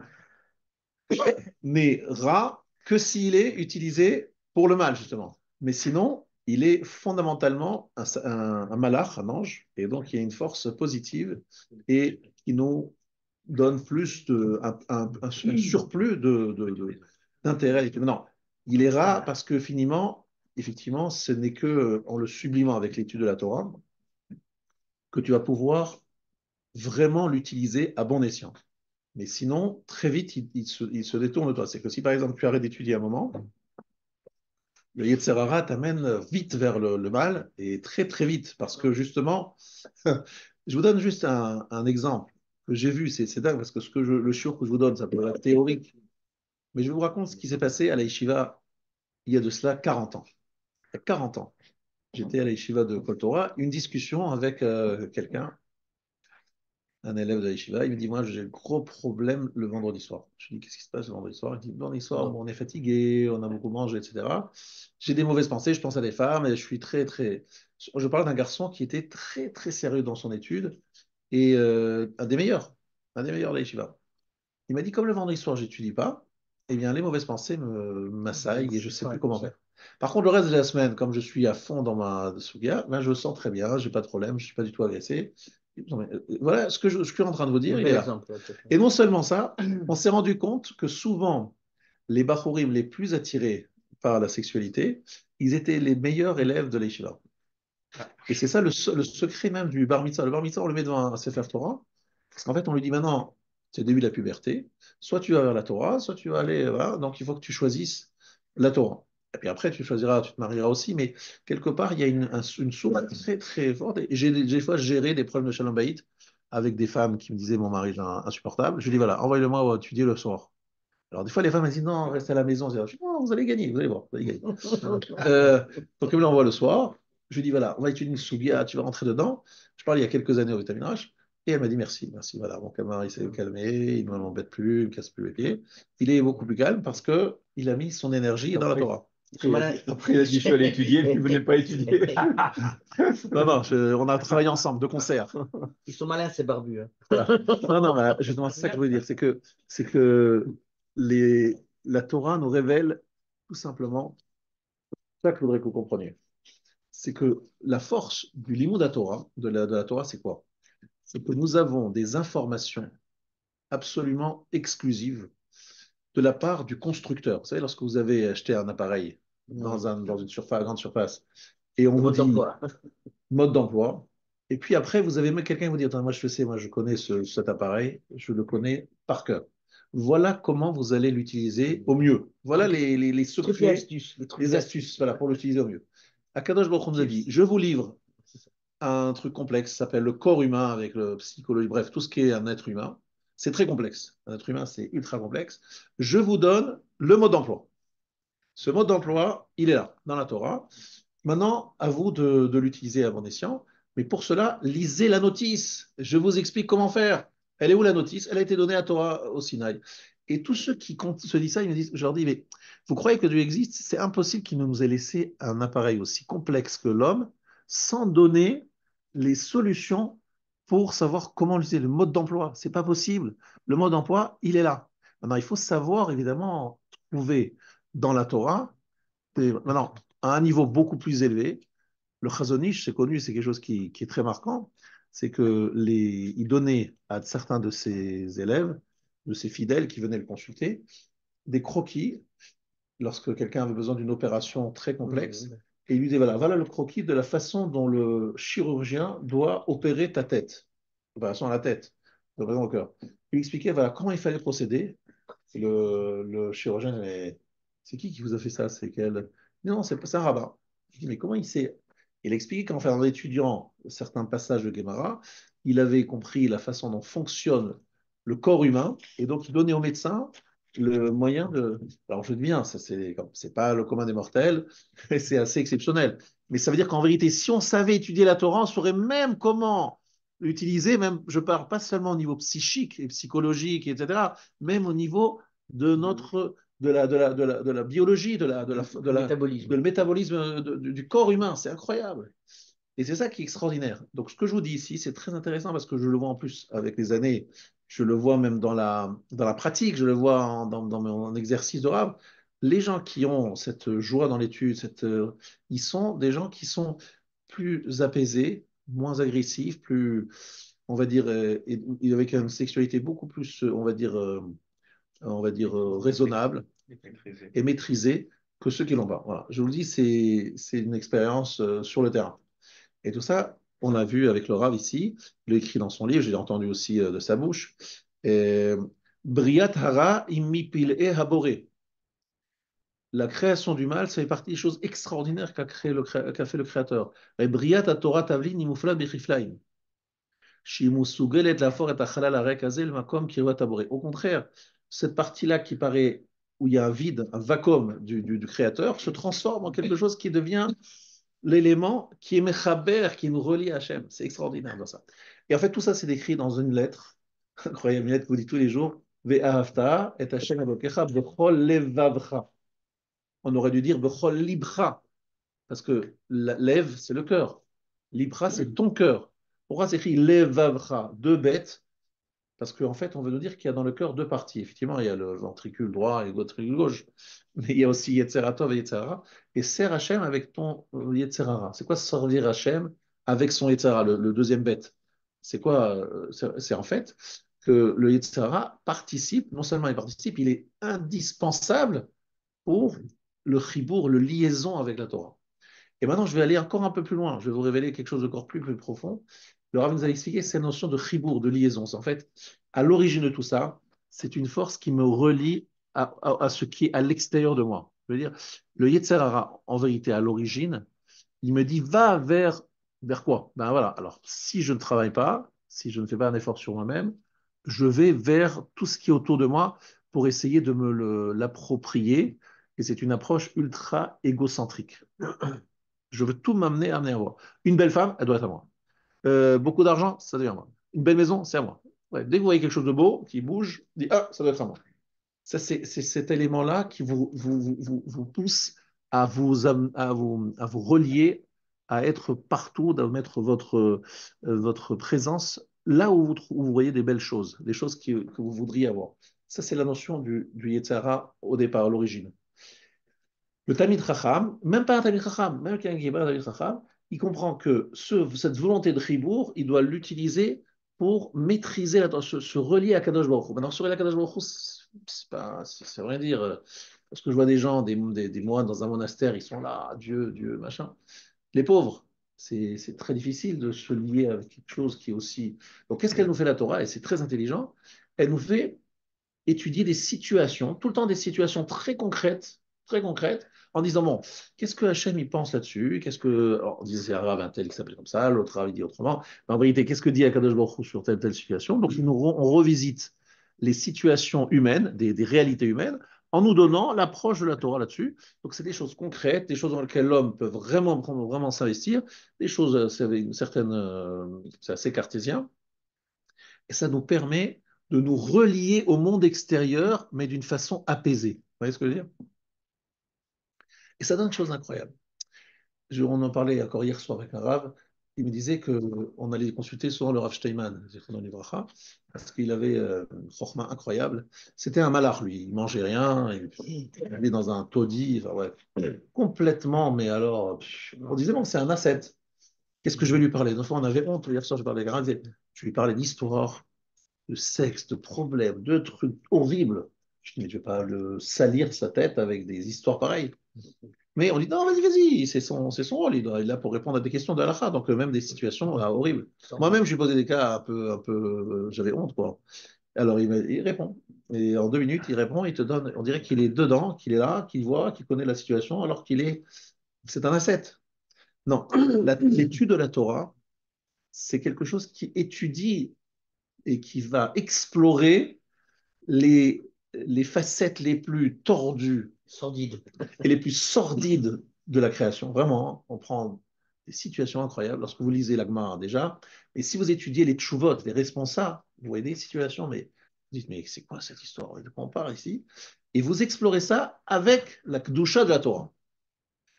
n'est Ra que s'il est utilisé pour le mal, justement. Mais sinon, il est fondamentalement un malach, un ange, et donc il y a une force positive et qui nous donne plus un surplus d'intérêt. Non, il est rare parce que effectivement, ce n'est que en le sublimant avec l'étude de la Torah que tu vas pouvoir vraiment l'utiliser à bon escient. Mais sinon, très vite, il se détourne de toi. C'est que si par exemple tu arrêtes d'étudier un moment, le Yetzer Hara t'amène vite vers le mal et très très vite parce que justement, je vous donne juste un exemple que j'ai vu, c'est dingue parce que le shiur que je vous donne, ça peut être théorique, mais je vous raconte ce qui s'est passé à la yeshiva il y a de cela 40 ans. Il y a 40 ans, j'étais à la yeshiva de Kol Torah, une discussion avec quelqu'un, un élève de la yeshiva, il me dit, moi j'ai un gros problème le vendredi soir. Je lui dis, qu'est-ce qui se passe le vendredi soir? Il dit, le vendredi soir, on est fatigué, on a beaucoup mangé, etc. J'ai des mauvaises pensées, je pense à des femmes, et je suis très, très... Je parle d'un garçon qui était très, très sérieux dans son étude, et un des meilleurs de la yeshiva. Il m'a dit, comme le vendredi soir, j'étudie pas, eh bien, les mauvaises pensées m'assaillent et je sais plus comment faire. Par contre, le reste de la semaine, comme je suis à fond dans ma sugia, ben, je le sens très bien, j'ai pas de problème, je suis pas du tout agressé. Voilà ce que je suis en train de vous dire. Il est là. Et non seulement ça, on s'est rendu compte que souvent, les Bachurim les plus attirés par la sexualité, ils étaient les meilleurs élèves de l'Yeshiva. Et c'est ça le secret même du bar mitzvah. Le bar mitzvah, on le met devant un Sefer Torah, parce qu'en fait, on lui dit maintenant, c'est le début de la puberté, soit tu vas vers la Torah, soit tu vas aller. Voilà, donc il faut que tu choisisses la Torah. Et puis après, tu choisiras, tu te marieras aussi, mais quelque part, il y a une source très très forte. Et j'ai des fois géré des problèmes de Shalom Bayit avec des femmes qui me disaient mon mari est insupportable. Je lui dis voilà, envoyez-le-moi étudier le soir. Alors des fois, les femmes elles disent non, restez à la maison. Je dis, non, vous allez gagner, vous allez voir, vous allez gagner. Donc elle me l'envoie le soir. Je lui dis voilà, on va étudier une soubia, tu vas rentrer dedans. Je parle il y a quelques années au Vitaminage. Et elle m'a dit merci, merci. Voilà, mon camarade, il s'est calmé, il ne m'embête plus, il ne me casse plus les pieds. Il est beaucoup plus calme parce qu'il a mis son énergie dans la Torah. Après, il a dit, je suis allé étudier, puis il ne venait pas étudier. Non, non, on a travaillé ensemble, de concert. Ils sont malins, ces barbus. Hein. Voilà. Non, non, mais justement, c'est ça que je veux dire. C'est que la Torah nous révèle tout simplement, c'est ça que je voudrais que vous compreniez. C'est que la force du limud à Torah, de la Torah, c'est quoi? C'est que nous avons des informations absolument exclusives de la part du constructeur. Vous savez, lorsque vous avez acheté un appareil dans une grande surface, et on vous dit mode d'emploi, et puis après, vous avez même quelqu'un qui vous dit, attends, moi je le sais, moi je connais cet appareil, je le connais par cœur. Voilà comment vous allez l'utiliser au mieux. Voilà les secrets, les astuces voilà, pour l'utiliser au mieux. Akadosh Baruch Hu nous a dit, je vous livre un truc complexe, ça s'appelle le corps humain avec le psychologie, bref, tout ce qui est un être humain. C'est très complexe. Un être humain, c'est ultra complexe. Je vous donne le mode d'emploi. Ce mode d'emploi, il est là, dans la Torah. Maintenant, à vous de l'utiliser à bon escient. Mais pour cela, lisez la notice. Je vous explique comment faire. Elle est où la notice? Elle a été donnée à Torah au Sinaï. Et tous ceux qui se disent ça, ils me disent, je leur dis, mais vous croyez que Dieu existe? C'est impossible qu'il ne nous ait laissé un appareil aussi complexe que l'homme sans donner les solutions pour savoir comment utiliser le mode d'emploi. C'est pas possible. Le mode d'emploi, il est là. Maintenant, il faut savoir, évidemment, trouver dans la Torah, maintenant, à un niveau beaucoup plus élevé, le Chazon Ish, c'est connu, c'est quelque chose qui est très marquant, c'est que il donnait à certains de ses élèves, de ses fidèles qui venaient le consulter, des croquis lorsque quelqu'un avait besoin d'une opération très complexe, et il lui disait, voilà le croquis de la façon dont le chirurgien doit opérer ta tête, opération à la tête, opération au cœur. Il lui expliquait, voilà, comment il fallait procéder. Le chirurgien, mais c'est qui vous a fait ça? C'est quel? Non, c'est un rabbin. Je dis, mais comment il sait? Il expliquait qu'en fait, en étudiant certains passages de Gemara, il avait compris la façon dont fonctionne le corps humain, et donc il donnait au médecin le moyen de. Alors je dis bien, ça c'est pas le commun des mortels, c'est assez exceptionnel. Mais ça veut dire qu'en vérité, si on savait étudier la Torah, on saurait même comment l'utiliser, même, je parle pas seulement au niveau psychique et psychologique, etc., même au niveau de notre de la biologie, Métabolisme. de le métabolisme du corps humain. C'est incroyable. Et c'est ça qui est extraordinaire. Donc, ce que je vous dis ici, c'est très intéressant parce que je le vois en plus avec les années. Je le vois même dans la pratique, je le vois dans mon exercice de rave. Les gens qui ont cette joie dans l'étude, ils sont des gens qui sont plus apaisés, moins agressifs, plus, on va dire, et avec une sexualité beaucoup plus, on va dire raisonnable Maîtrisé. et maîtrisée que ceux qui l'ont pas. Voilà. Je vous le dis, c'est une expérience sur le terrain. Et tout ça, on l'a vu avec le Rav ici, il l'a écrit dans son livre, j'ai entendu aussi de sa bouche. Et, Briat hara immi pil'e haboré. La création du mal, ça fait partie des choses extraordinaires qu'a fait le Créateur. Et Briat ha Torah tavlin imufla bechiflaim. Au contraire, cette partie-là qui paraît, où il y a un vide, un vacuum du Créateur, se transforme en quelque chose qui devient l'élément qui est Mechaber, qui nous relie à Hachem. C'est extraordinaire dans ça. Et en fait, tout ça, c'est décrit dans une lettre, incroyable, une lettre que vous dites tous les jours, Ve'ahavta et Hachem Elokecha b'chol levavcha. On aurait dû dire b'chol libra, parce que lève, c'est le cœur. Libra, c'est ton cœur. Pourquoi c'est écrit levavcha, deux bêtes? Parce qu'en fait, on veut nous dire qu'il y a dans le cœur deux parties. Effectivement, il y a le ventricule droit et le ventricule gauche. Mais il y a aussi Yetzeratov et Yetzerara. Et sers Hachem avec ton Yetzerara. C'est quoi servir Hachem avec son Yetzerara, le deuxième bête? C'est quoi? C'est en fait que le Yetzerara participe, non seulement il participe, il est indispensable pour le chibour, le liaison avec la Torah. Et maintenant, je vais aller encore un peu plus loin. Je vais vous révéler quelque chose d'encore plus profond. Le Rav nous a expliqué cette notion de chibour, de liaison. En fait, à l'origine de tout ça, c'est une force qui me relie à ce qui est à l'extérieur de moi. Je veux dire, le Yetzer Hara, en vérité, à l'origine, il me dit, va vers quoi? Ben voilà. Alors, si je ne travaille pas, si je ne fais pas un effort sur moi-même, je vais vers tout ce qui est autour de moi pour essayer de l'approprier. Et c'est une approche ultra égocentrique. Je veux tout amener à moi. Une belle femme, elle doit être à moi. Beaucoup d'argent, ça devient à moi. Une belle maison, c'est à moi. Ouais, dès que vous voyez quelque chose de beau qui bouge, dit ah, ça doit être à moi. Ça, c'est cet élément-là qui vous pousse à vous relier, à être partout, à mettre votre présence là où où vous voyez des belles choses, des choses que vous voudriez avoir. Ça, c'est la notion du Yetzara au départ, à l'origine. Le Talmid Chacham, même pas un Talmid Chacham, même quelqu'un qui n'est pas un Talmid Chacham, il comprend que cette volonté de Chibour, il doit l'utiliser pour maîtriser, se relier à Kadosh Baruch Hu. Maintenant, se relier à Kadosh Baruch Hu, c'est rien dire. Parce que je vois des gens, des moines dans un monastère, ils sont là, Dieu, Dieu, machin. Les pauvres, c'est très difficile de se lier avec quelque chose qui est aussi. Donc, qu'est-ce qu'elle nous fait la Torah? Et c'est très intelligent. Elle nous fait étudier des situations, tout le temps des situations très concrètes, en disant, bon, qu'est-ce que Hachem il pense là-dessus? Qu'est-ce que. Alors, on disait, c'est un Rav, un tel qui s'appelle comme ça, l'autre Rav il dit autrement. Mais en vérité, qu'est-ce que dit Akadosh Baruch Hu sur telle situation? Donc, on revisite les situations humaines, des réalités humaines, en nous donnant l'approche de la Torah là-dessus. Donc, c'est des choses concrètes, des choses dans lesquelles l'homme peut vraiment s'investir, des choses, c'est une certaine, c'est assez cartésien, et ça nous permet de nous relier au monde extérieur, mais d'une façon apaisée. Vous voyez ce que je veux dire? Et ça donne une chose incroyable. On en parlait encore hier soir avec un Rav. Il me disait qu'on allait consulter souvent le Rav Steinman, Zichrono Livracha, parce qu'il avait une chorma incroyable. C'était un malach, lui. Il mangeait rien, il vivait dans un taudis, enfin, ouais, complètement, mais alors, on disait, bon, c'est un ascète. Qu'est-ce que je vais lui parler? Une fois, on avait honte. Hier soir, je parlais avec un Rav, je lui parlais d'histoire, de sexe, de problèmes, de trucs horribles. Je dis, mais je ne vais pas le salir sa tête avec des histoires pareilles. Mais on dit, non, vas-y, c'est son rôle, il est là pour répondre à des questions de halakha, donc même des situations horribles. Moi-même, je lui posais des cas j'avais honte, quoi. Alors, il répond. Et en 2 minutes, il répond, il te donne, on dirait qu'il est dedans, qu'il est là, qu'il voit, qu'il connaît la situation, alors c'est un ascète. Non, l'étude de la Torah, c'est quelque chose qui étudie et qui va explorer les facettes les plus tordues Sordide. et les plus sordides de la création. Vraiment, hein, on prend des situations incroyables lorsque vous lisez la Gemara déjà. Et si vous étudiez les tchouvot, les responsables, vous voyez des situations, mais vous dites, mais c'est quoi cette histoire? De quoi on parle ici? Et vous explorez ça avec la Kedusha de la Torah.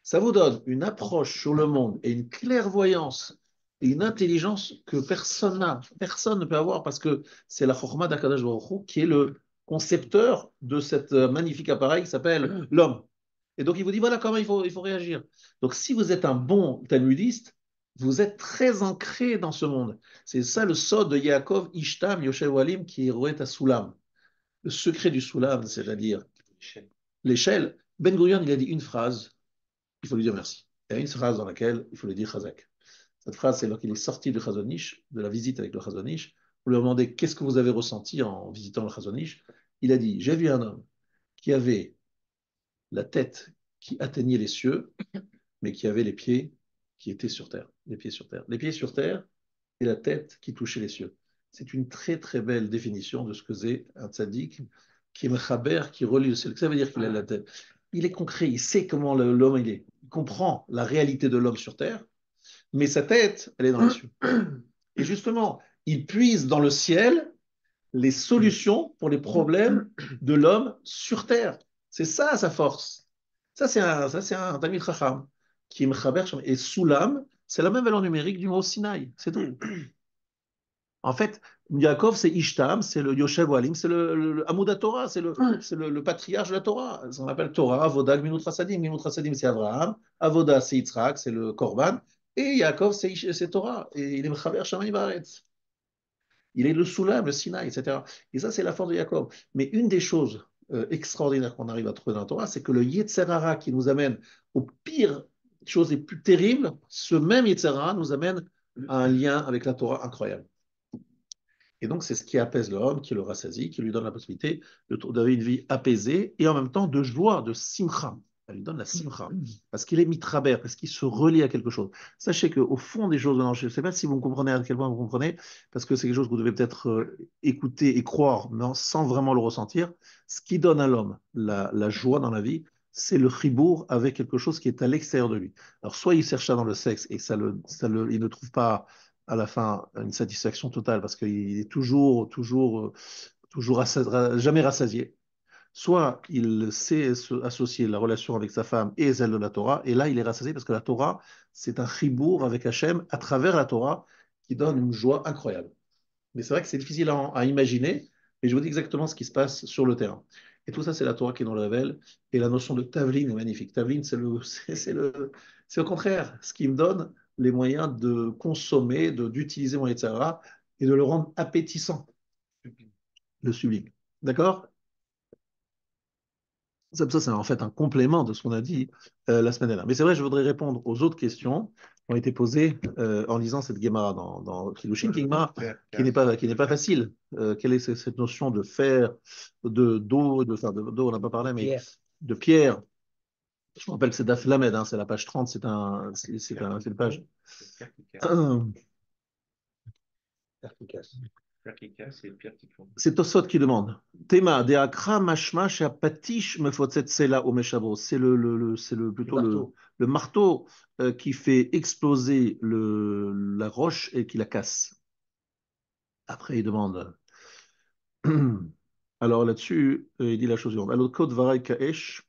Ça vous donne une approche sur le monde et une clairvoyance et une intelligence que personne n'a, personne ne peut avoir parce que c'est la Chokhmah d'Akadosh Baruch Hu qui est le concepteur de cet magnifique appareil qui s'appelle l'homme. Et donc il vous dit voilà comment il faut réagir. Donc si vous êtes un bon talmudiste, vous êtes très ancré dans ce monde. C'est ça le sod de Yaakov Ishtam Yoshev Walim qui est Roet Sulam. Le secret du Sulam, c'est-à-dire l'échelle. Ben Gurion, il a dit une phrase, il faut lui dire merci. Il y a une phrase dans laquelle il faut lui dire Chazak. Cette phrase, c'est lorsqu'il est sorti du Chazonish, de la visite avec le Chazonish. Vous lui demandez qu'est-ce que vous avez ressenti en visitant le Chazonish. Il a dit j'ai vu un homme qui avait la tête qui atteignait les cieux, mais qui avait les pieds qui étaient sur terre. Les pieds sur terre. Les pieds sur terre et la tête qui touchait les cieux. C'est une très très belle définition de ce que c'est un tzaddik qui est mechaber, qui relie le ciel. Ça veut dire qu'il a la tête. Il est concret, il sait comment l'homme il est. Il comprend la réalité de l'homme sur terre, mais sa tête, elle est dans les cieux. Et justement, il puise dans le ciel les solutions pour les problèmes de l'homme sur terre. C'est ça sa force. Ça, c'est un Talmid Chacham qui est Mechaber. Et Soulam, c'est la même valeur numérique du mot Sinaï. C'est tout. En fait, Yaakov, c'est Ishtam, c'est le Yoshev Walim, c'est le Amouda Torah, c'est le patriarche de la Torah. On appelle Torah, Avoda, Gminut Rasadim. Gminut Rasadim, c'est Abraham. Avoda, c'est Yitzhak, c'est le Korban. Et Yaakov, c'est Torah. Et il est Mechaber Shamayim Vaaretz. Il est le Soulam, le Sinaï, etc. Et ça, c'est la force de Yaakov. Mais une des choses extraordinaires qu'on arrive à trouver dans la Torah, c'est que le Yetzer Hara qui nous amène aux pires choses les plus terribles, ce même Yetzer Hara nous amène à un lien avec la Torah incroyable. Et donc, c'est ce qui apaise l'homme, qui le rassasie, qui lui donne la possibilité d'avoir une vie apaisée et en même temps de joie, de simcha. Elle lui donne la simcha, parce qu'il est mitraber, parce qu'il se relie à quelque chose. Sachez qu'au fond des choses, je ne sais pas si vous me comprenez, à quel point vous comprenez, parce que c'est quelque chose que vous devez peut-être écouter et croire, mais sans vraiment le ressentir. Ce qui donne à l'homme la joie dans la vie, c'est le chibour avec quelque chose qui est à l'extérieur de lui. Alors, soit il cherche ça dans le sexe et il ne trouve pas à la fin une satisfaction totale parce qu'il est toujours jamais rassasié. Soit il sait associer la relation avec sa femme et celle de la Torah, et là il est rassasié parce que la Torah, c'est un chibour avec Hachem à travers la Torah qui donne une joie incroyable. Mais c'est vrai que c'est difficile à imaginer, mais je vous dis exactement ce qui se passe sur le terrain. Et tout ça, c'est la Torah qui nous le révèle. Et la notion de Tavlin est magnifique. Tavlin, c'est le contraire. Ce qui me donne les moyens de consommer, d'utiliser mon Yetzirah et de le rendre appétissant, le sublime. D'accord? Ça, c'est en fait un complément de ce qu'on a dit la semaine dernière. Mais c'est vrai, je voudrais répondre aux autres questions qui ont été posées en lisant cette Gemara dans Kiddushin, Gemara qui n'est pas facile. Quelle est cette notion de fer, d'eau, d'eau, on n'a pas parlé, mais Pierre. de pierre. Je me rappelle que c'est Daf Lamed, hein, c'est la page 30, c'est une page. Pierre qui casse. Perspicace. Pierre qui casse et pierre qui fond. C'est Tosot qui demande. Théma, de akra mashma patish mefotset sela au meshabro. C'est plutôt marteau. le marteau qui fait exploser la roche et qui la casse. Après, il demande. Alors là-dessus, il dit la chose suivante. Alors, kod varay kaesh,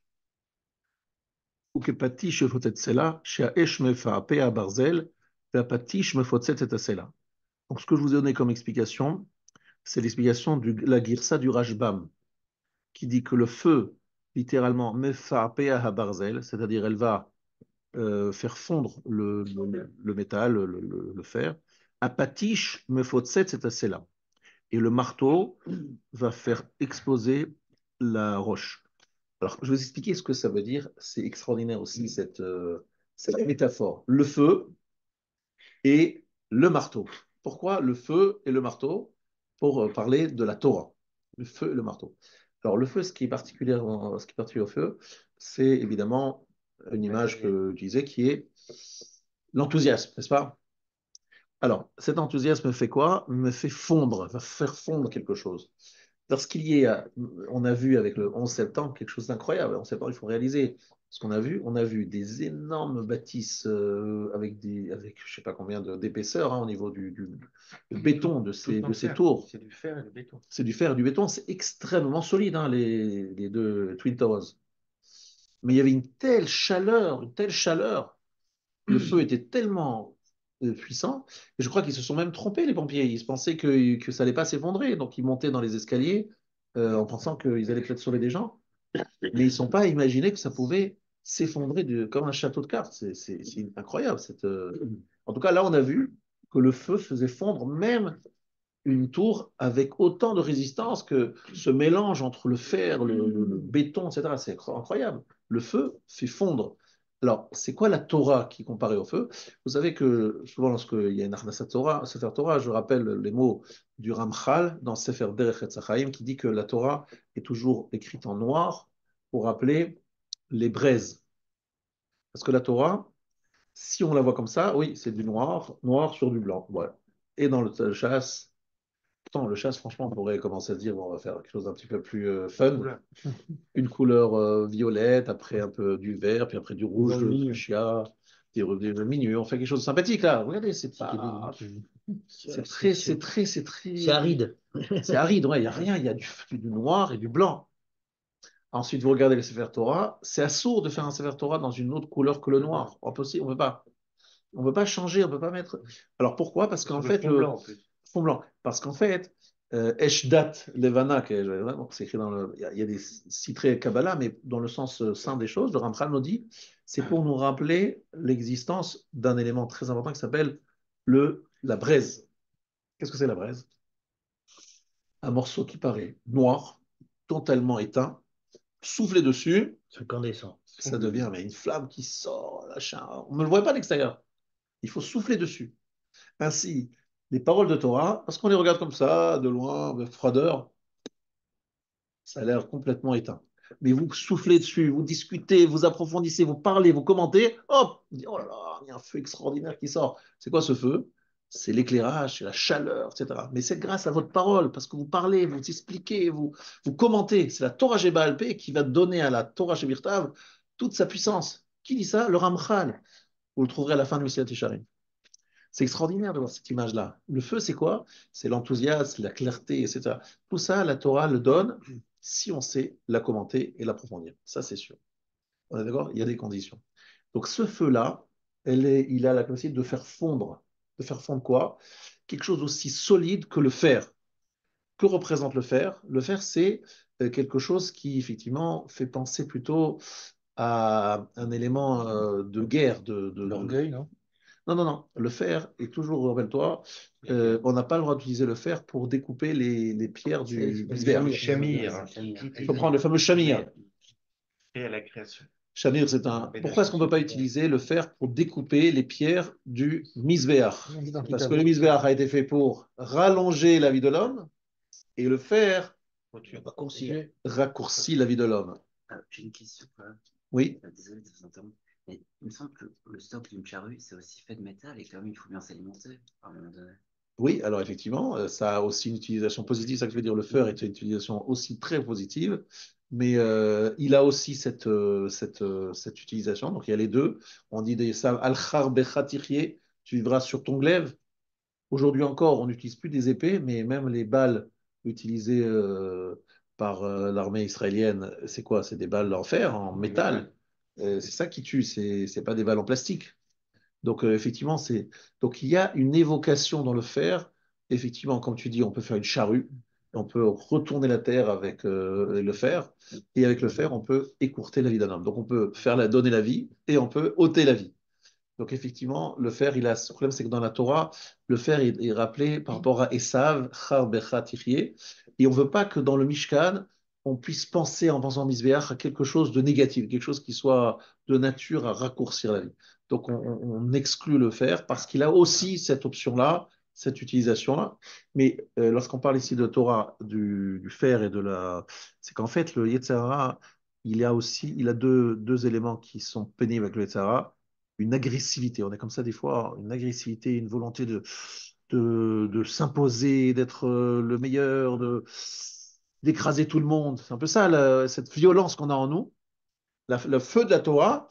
ou que patish mefotset sela, sheaesh mefa à barzel, la patish mefotset et sela. Donc, ce que je vous ai donné comme explication, c'est l'explication de la girsa du Rashbam, qui dit que le feu, littéralement, mefa à barzel, c'est-à-dire elle va faire fondre le métal, le fer. Apatish mefotset, c'est assez là. Et le marteau va faire exploser la roche. Alors, je vais vous expliquer ce que ça veut dire. C'est extraordinaire aussi cette métaphore. Le feu et le marteau. Pourquoi le feu et le marteau? Pour parler de la Torah. Le feu et le marteau. Alors, le feu, ce qui est particulier au feu, c'est évidemment une image que je disais qui est l'enthousiasme, n'est-ce pas? Alors, cet enthousiasme fait quoi? Me fait fondre, va faire fondre quelque chose. Lorsqu'il y a, on a vu avec le 11 septembre quelque chose d'incroyable. Le 11 septembre, il faut réaliser ce qu'on a vu. On a vu des énormes bâtisses avec je sais pas combien d'épaisseur au niveau du béton de ces tours. C'est du fer et du béton. C'est du fer et du béton. C'est extrêmement solide, les deux Twin Towers. Mais il y avait une telle chaleur. Le feu était tellement puissant, et je crois qu'ils se sont même trompés, les pompiers. Ils pensaient que ça allait pas s'effondrer, donc ils montaient dans les escaliers en pensant qu'ils allaient peut-être sauver des gens, mais ils ne sont pas imaginés que ça pouvait s'effondrer comme un château de cartes. C'est incroyable. En tout cas, là, on a vu que le feu faisait fondre même une tour avec autant de résistance que ce mélange entre le fer, le béton, etc. C'est incroyable. Le feu fait fondre. Alors, c'est quoi la Torah qui est comparée au feu? Vous savez que souvent, lorsqu'il y a une Arnasat Torah, Sefer Torah, je rappelle les mots du Ramchal dans Sefer Derech Etzachaim qui dit que la Torah est toujours écrite en noir pour rappeler les braises. Parce que la Torah, si on la voit comme ça, oui, c'est du noir, noir sur du blanc. Voilà. Et dans le chasse, pourtant, le chasse, franchement, on pourrait commencer à se dire, bon, on va faire quelque chose d'un petit peu plus fun. Une couleur violette, après un peu du vert, puis après du rouge de fuchsia, des milieux. On fait quelque chose de sympathique, là. Regardez, c'est pas... C'est très... C'est aride. C'est aride, ouais, il n'y a rien. Il y a du noir et du blanc. Ensuite, vous regardez le Sefer Torah. C'est assourd de faire un Sefer Torah dans une autre couleur que le noir. Impossible, on ne peut pas. On ne peut pas changer, on ne peut pas mettre... Alors, pourquoi? Parce qu'en fait, fond blanc, en plus. fond blanc. Parce qu'en fait, Eshdat Levana, c'est écrit il y a des citrés Kabbalah, mais dans le sens sain des choses, le Ramchal nous dit, c'est pour nous rappeler l'existence d'un élément très important qui s'appelle la braise. Qu'est-ce que c'est la braise? Un morceau qui paraît noir, totalement éteint, soufflé dessus, C'est incandescent. ça devient mais une flamme qui sort, on ne le voit pas de l'extérieur. Il faut souffler dessus. Ainsi, les paroles de Torah, parce qu'on les regarde comme ça, de loin, de froideur, ça a l'air complètement éteint. Mais vous soufflez dessus, vous discutez, vous approfondissez, vous parlez, vous commentez, hop, vous dites, oh là là, il y a un feu extraordinaire qui sort. C'est quoi ce feu? C'est l'éclairage, c'est la chaleur, etc. Mais c'est grâce à votre parole, parce que vous parlez, vous expliquez, vous commentez. C'est la Torah Sheba Alpé qui va donner à la Torah Shebirtav toute sa puissance. Qui dit ça? Le Ramchal. Vous le trouverez à la fin de Messilat Yesharim. C'est extraordinaire de voir cette image-là. Le feu, c'est quoi? C'est l'enthousiasme, la clarté, etc. Tout ça, la Torah le donne si on sait la commenter et l'approfondir. Ça, c'est sûr. On est d'accord? Il y a des conditions. Donc, ce feu-là, il a la capacité de faire fondre. De faire fondre quoi? Quelque chose aussi solide que le fer. Que représente le fer? Le fer, c'est quelque chose qui, effectivement, fait penser plutôt à un élément de guerre, L'orgueil, non? non, non, non. Le fer est toujours, rappelle-toi, on n'a pas le droit d'utiliser le fer pour découper les pierres du verre. Chamir. Il faut prendre le fameux chamir. Et à la création. Chamir, c'est un. Pourquoi est-ce qu'on ne peut pas utiliser le fer pour découper les pierres du misbéach? Parce que le misbéach a été fait pour rallonger la vie de l'homme et le fer raccourcit la vie de l'homme. J'ai une question quand même. Oui. Désolé de vous interrompre. Mais il me semble que le socle d'une charrue, c'est aussi fait de métal et quand même, il faut bien s'alimenter à un moment donné. Oui, alors effectivement, ça a aussi une utilisation positive, c'est ça que je veux dire, le fer est une utilisation aussi très positive, mais il a aussi cette utilisation, donc il y a les deux. On dit des saves al-khar bechatirié, tu vivras sur ton glaive. Aujourd'hui encore, on n'utilise plus des épées, mais même les balles utilisées par l'armée israélienne, c'est quoi? C'est des balles en fer, en métal. C'est ça qui tue, c'est pas des balles en plastique. Donc, effectivement, donc il y a une évocation dans le fer. Effectivement, comme tu dis, on peut faire une charrue, on peut retourner la terre avec le fer, et avec le fer, on peut écourter la vie d'un homme. Donc, on peut donner la vie et on peut ôter la vie. Donc, effectivement, le fer, il a ce problème, c'est que dans la Torah, le fer est rappelé par rapport à Esav, Char Becha Tichye, et on ne veut pas que dans le Mishkan, on puisse penser, en pensant au Misbéach, à quelque chose de négatif, quelque chose qui soit de nature à raccourcir la vie. Donc, on exclut le fer parce qu'il a aussi cette option-là, cette utilisation-là. Mais lorsqu'on parle ici de Torah, du fer et de la. C'est qu'en fait, le Yetzer Hara, il a deux éléments qui sont pénibles avec le Yetzer Hara, une agressivité. On est comme ça des fois, une agressivité, une volonté de s'imposer, d'être le meilleur, d'écraser tout le monde. C'est un peu ça, cette violence qu'on a en nous. Le feu de la Torah,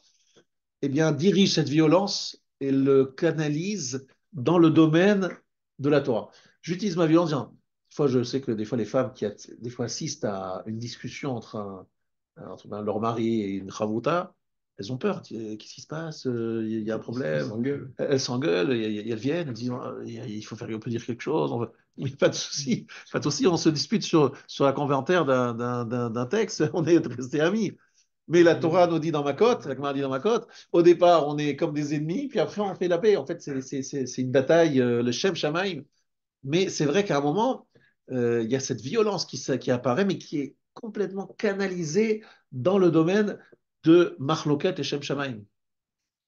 eh bien, dirige cette violence et le canalise dans le domaine de la Torah. J'utilise ma violence. Des fois, je sais que des fois, les femmes des fois assistent à une discussion entre leur mari et une chavruta, elles ont peur. Qu'est-ce qui se passe? Il y a un problème. Elles s'engueulent, elles viennent, elles disent il faut faire, on peut dire quelque chose. Il n'y a pas de souci. Pas de souci, on se dispute sur la commentaire d'un texte, on est restés amis. Mais la Torah nous dit dans ma cote, la Gemara dit dans ma cote, au départ, on est comme des ennemis, puis après, on fait la paix. En fait, c'est une bataille, le Shem Shamaim. Mais c'est vrai qu'à un moment, il y a cette violence qui apparaît, mais qui est complètement canalisée dans le domaine de Machloket et Shem Shamaim.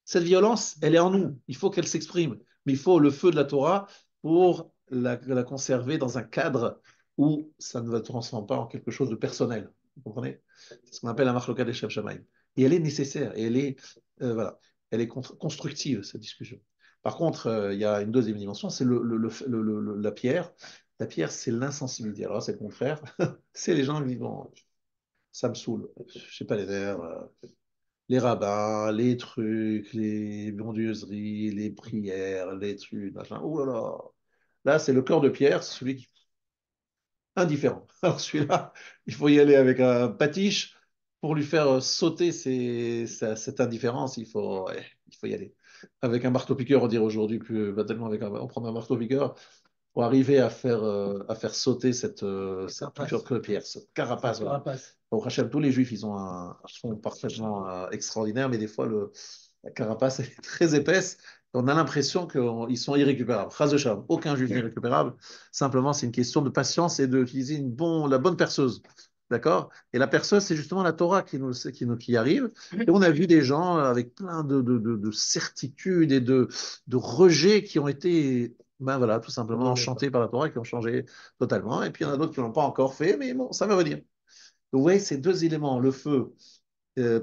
Cette violence, elle est en nous. Il faut qu'elle s'exprime. Mais il faut le feu de la Torah pour la conserver dans un cadre où ça ne se transforme pas en quelque chose de personnel. Vous comprenez? C'est ce qu'on appelle la Machloket et Shem Shamaim. Et elle est nécessaire. Et voilà, elle est constructive, cette discussion. Par contre, il y a une deuxième dimension, c'est la pierre. La pierre, c'est l'insensibilité. Alors, c'est le contraire. C'est les gens qui disent, bon, ça me saoule. Je sais pas les vers, les rabbins, les trucs, les bondieuseries, les prières, les trucs, machin. Oh là là. Là, c'est le cœur de pierre, c'est celui qui est indifférent. Alors, celui-là, il faut y aller avec un patiche pour lui faire sauter cette indifférence. Ouais, il faut y aller. Avec un marteau-piqueur, on dirait aujourd'hui, plus tellement on prend un marteau-piqueur pour arriver à faire sauter cette cœur de pierre, cette carapace. Voilà. Au Hachem, tous les juifs, ils ont un fond parfaitement extraordinaire, mais des fois, la carapace est très épaisse. On a l'impression qu'ils sont irrécupérables. Chas de Shalom, aucun juif n'est irrécupérable. Simplement, c'est une question de patience et d'utiliser la bonne perceuse. D'accord? Et la perceuse, c'est justement la Torah qui arrive. Et on a vu des gens avec plein de certitudes et de rejets qui ont été, ben voilà, tout simplement enchantés par la Torah, qui ont changé totalement. Et puis il y en a d'autres qui ne l'ont pas encore fait, mais bon, ça va venir. Donc, vous voyez, ces deux éléments, le feu,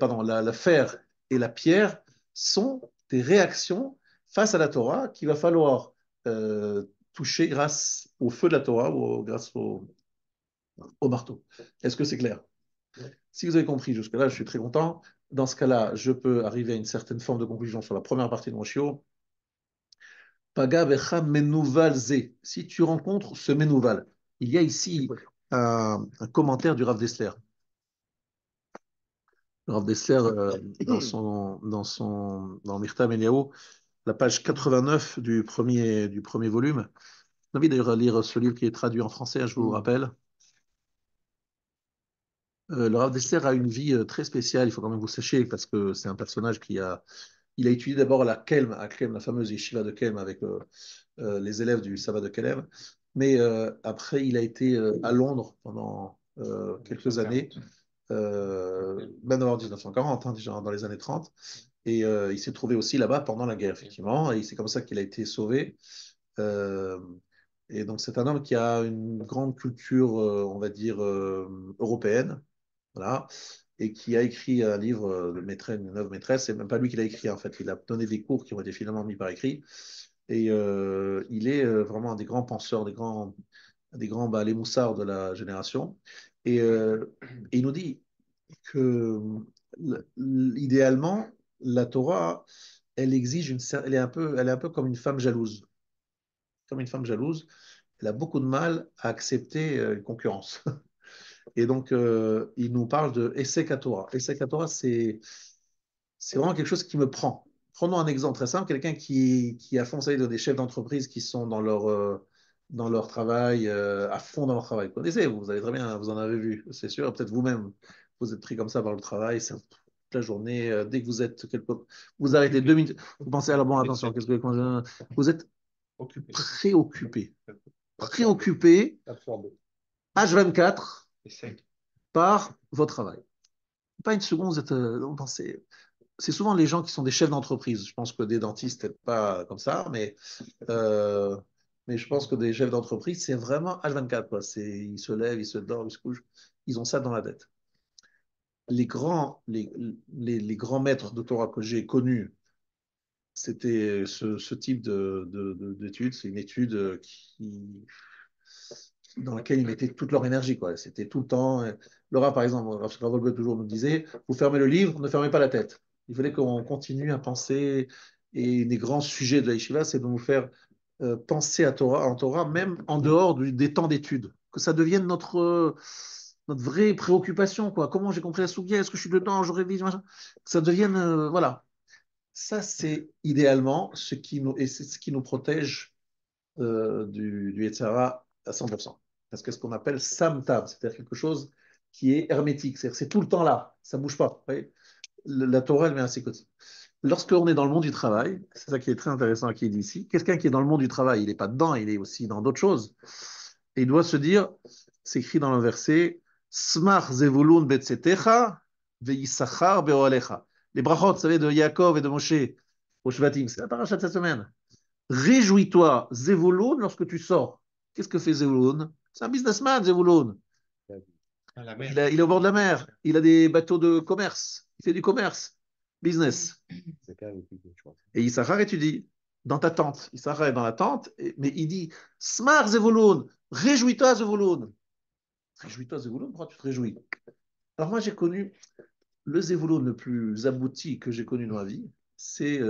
pardon, la fer et la pierre, sont des réactions face à la Torah qu'il va falloir toucher grâce au feu de la Torah ou grâce au marteau. Est-ce que c'est clair? Si vous avez compris jusque-là, je suis très content. Dans ce cas-là, je peux arriver à une certaine forme de conclusion sur la première partie de mon chiot. Paga becha menouval ze. Si tu rencontres ce menouval, il y a ici un commentaire du Rav Dessler. Le Rav Dessler, dans Mirtam Eliyahu, la page 89 du premier volume. J'ai envie d'ailleurs lire ce livre qui est traduit en français, je vous rappelle. Le Rav Dessler a une vie très spéciale, il faut quand même que vous sachiez, parce que c'est un personnage il a étudié d'abord à Kelm, la fameuse yeshiva de Kelm, avec les élèves du Sabbat de Kelm. Mais après, il a été à Londres pendant quelques années, même avant 1940, hein, déjà dans les années 30. Et il s'est trouvé aussi là-bas pendant la guerre, effectivement. Et c'est comme ça qu'il a été sauvé. Euh, et donc, c'est un homme qui a une grande culture, on va dire, européenne. Voilà, et qui a écrit un livre de maîtresse, une œuvre maîtresse. C'est même pas lui qui l'a écrit, en fait. Il a donné des cours qui ont été finalement mis par écrit. Et il est vraiment un des grands penseurs, des grands les moussards de la génération. Et, et il nous dit que idéalement, la Torah, elle exige elle est un peu comme une femme jalouse. Comme une femme jalouse, elle a beaucoup de mal à accepter une concurrence. Et donc, il nous parle de Essek HaTorah. Essek HaTorah, c'est vraiment quelque chose qui me prend. Prenons un exemple très simple, quelqu'un qui a foncé dans des chefs d'entreprise qui sont dans leur travail, à fond dans leur travail. Vous connaissez, vous avez très bien, vous en avez vu, c'est sûr, peut-être vous-même, vous êtes pris comme ça par le travail, c'est toute la journée, dès que vous êtes vous arrêtez 2 minutes, vous pensez, alors bon, attention, vous êtes Occupé. préoccupé, Absorbé. H24 Essaye. par votre travail. Pas une seconde, vous êtes, vous pensez, c'est souvent les gens qui sont des chefs d'entreprise. Je pense que des dentistes, c'est pas comme ça, euh, mais je pense que des chefs d'entreprise, c'est vraiment H24, quoi. Ils se lèvent, ils se dorment, ils se couchent. Ils ont ça dans la tête. Les grands, les grands maîtres de Torah que j'ai connus, c'était ce type d'étude. C'est une étude dans laquelle ils mettaient toute leur énergie, quoi. C'était tout le temps. Laura, par exemple, Rav Wolbe toujours nous disait, vous fermez le livre, ne fermez pas la tête. Il fallait qu'on continue à penser. Et les grands sujets de la yeshiva, c'est de nous faire penser à Torah, en Torah, même en dehors des temps d'études. Que ça devienne notre vraie préoccupation, quoi. Comment j'ai compris la soukia? Est-ce que je suis dedans? Je révise, machin. Que ça devienne, voilà. Ça, c'est idéalement et c'est ce qui nous protège du Yetzer Hara à 100%. Parce que ce qu'on appelle samtav, c'est-à-dire quelque chose qui est hermétique, c'est-à-dire c'est tout le temps là, ça ne bouge pas. Vous voyez, la Torah, elle met à ses côtés. Lorsqu'on est dans le monde du travail, c'est ça qui est très intéressant qui est dit ici, quelqu'un qui est dans le monde du travail, il n'est pas dedans, il est aussi dans d'autres choses. Et il doit se dire, c'est écrit dans le verset, Smach zevulun betzetecha ve'yissachar be'oalecha. Les brachot, vous savez, de Yaakov et de Moshe au Shvatim, c'est la paracha de cette semaine. Réjouis-toi, Zevulun, lorsque tu sors. Qu'est-ce que fait Zevulun? C'est un businessman, Zevulun. La Il est au bord de la mer. Il a des bateaux de commerce. Il fait du commerce. Business. Et Issachar étudie dans ta tente. Issachar est dans la tente, mais il dit Smar Zevulun, réjouis-toi, Zevulun. Réjouis-toi, Zevulun, pourquoi tu te réjouis? Alors, moi, j'ai connu le Zevulun le plus abouti que j'ai connu dans ma vie. C'est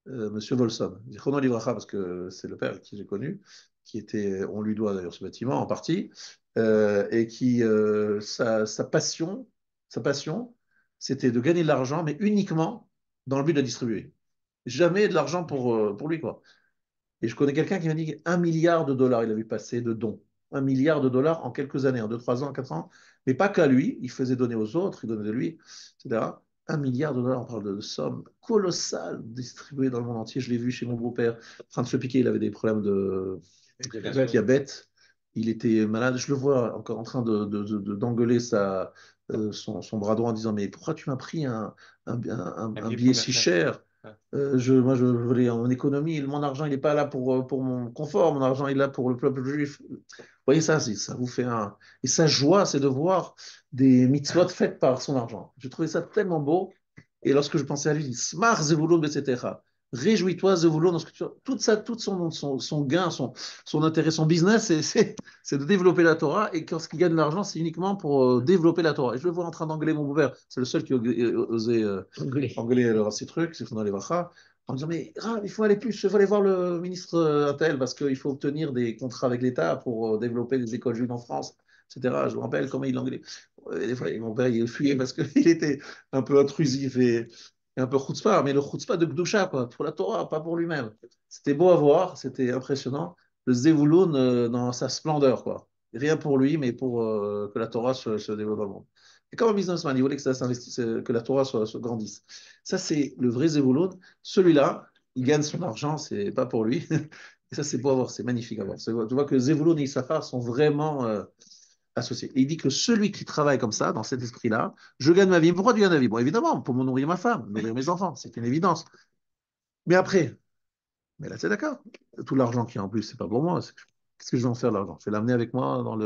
Monsieur Volson. Chrono Livracha, parce que c'est le père qui j'ai connu, on lui doit d'ailleurs ce bâtiment en partie, et sa passion, c'était de gagner de l'argent, mais uniquement dans le but de la distribuer. Jamais de l'argent pour lui, quoi. Et je connais quelqu'un qui m'a dit $1 milliard il a vu passer de dons. $1 milliard en quelques années, en 2, 3 ans, 4 ans. Mais pas qu'à lui, il faisait donner aux autres, il donnait de lui, etc. $1 milliard, on parle de sommes colossales distribuées dans le monde entier. Je l'ai vu chez mon beau-père, en train de se piquer, il avait des problèmes de diabète. Il était malade. Je le vois encore en train d'engueuler son bras droit en disant, mais pourquoi tu m'as pris un billet si cher? Moi, je voulais en économie. Mon argent, il n'est pas là pour mon confort. Mon argent, il est là pour le peuple juif. Vous voyez ça, ça vous fait un. Et sa joie, c'est de voir des mitzvot faites par son argent. J'ai trouvé ça tellement beau. Et lorsque je pensais à lui, il dit Smar Zevulun, etc. Réjouis-toi, Zevulun, dans ce que tu... tout son gain, son intérêt, son business, c'est de développer la Torah. Et lorsqu'il gagne de l'argent, c'est uniquement pour développer la Torah. Et je le vois en train d'engueuler mon beau-père. C'est le seul qui osait engueuler ces trucs, c'est dans les vachas, en disant mais il faut aller plus, il faut aller voir le ministre Intel parce qu'il faut obtenir des contrats avec l'État pour développer des écoles juives en France, etc. Je me rappelle comment il l'engueulait. Des fois, mon père, il fuyait parce qu'il était un peu intrusif et un peu chutzpah, mais le chutzpah de Gdusha, quoi, pour la Torah, pas pour lui-même. C'était beau à voir, c'était impressionnant. Le Zevulun dans sa splendeur, quoi. Rien pour lui, mais pour que la Torah se développe dans le monde. Et comme un businessman, il voulait que ça s'investisse, que la Torah se grandisse. Ça, c'est le vrai Zevulun. Celui-là, il gagne son argent, c'est pas pour lui. Et ça, c'est beau à voir, c'est magnifique à voir. Tu vois que Zevulun et Issachar sont vraiment associés. Et il dit que celui qui travaille comme ça, dans cet esprit-là, je gagne ma vie. Pourquoi tu gagnes ma vie? Bon, évidemment, pour me nourrir ma femme, nourrir mes enfants, c'est une évidence. Mais après, mais là, c'est d'accord. Tout l'argent qu'il y a en plus, c'est pas pour moi. Qu'est-ce que je vais en faire, l'argent? Je vais l'amener avec moi dans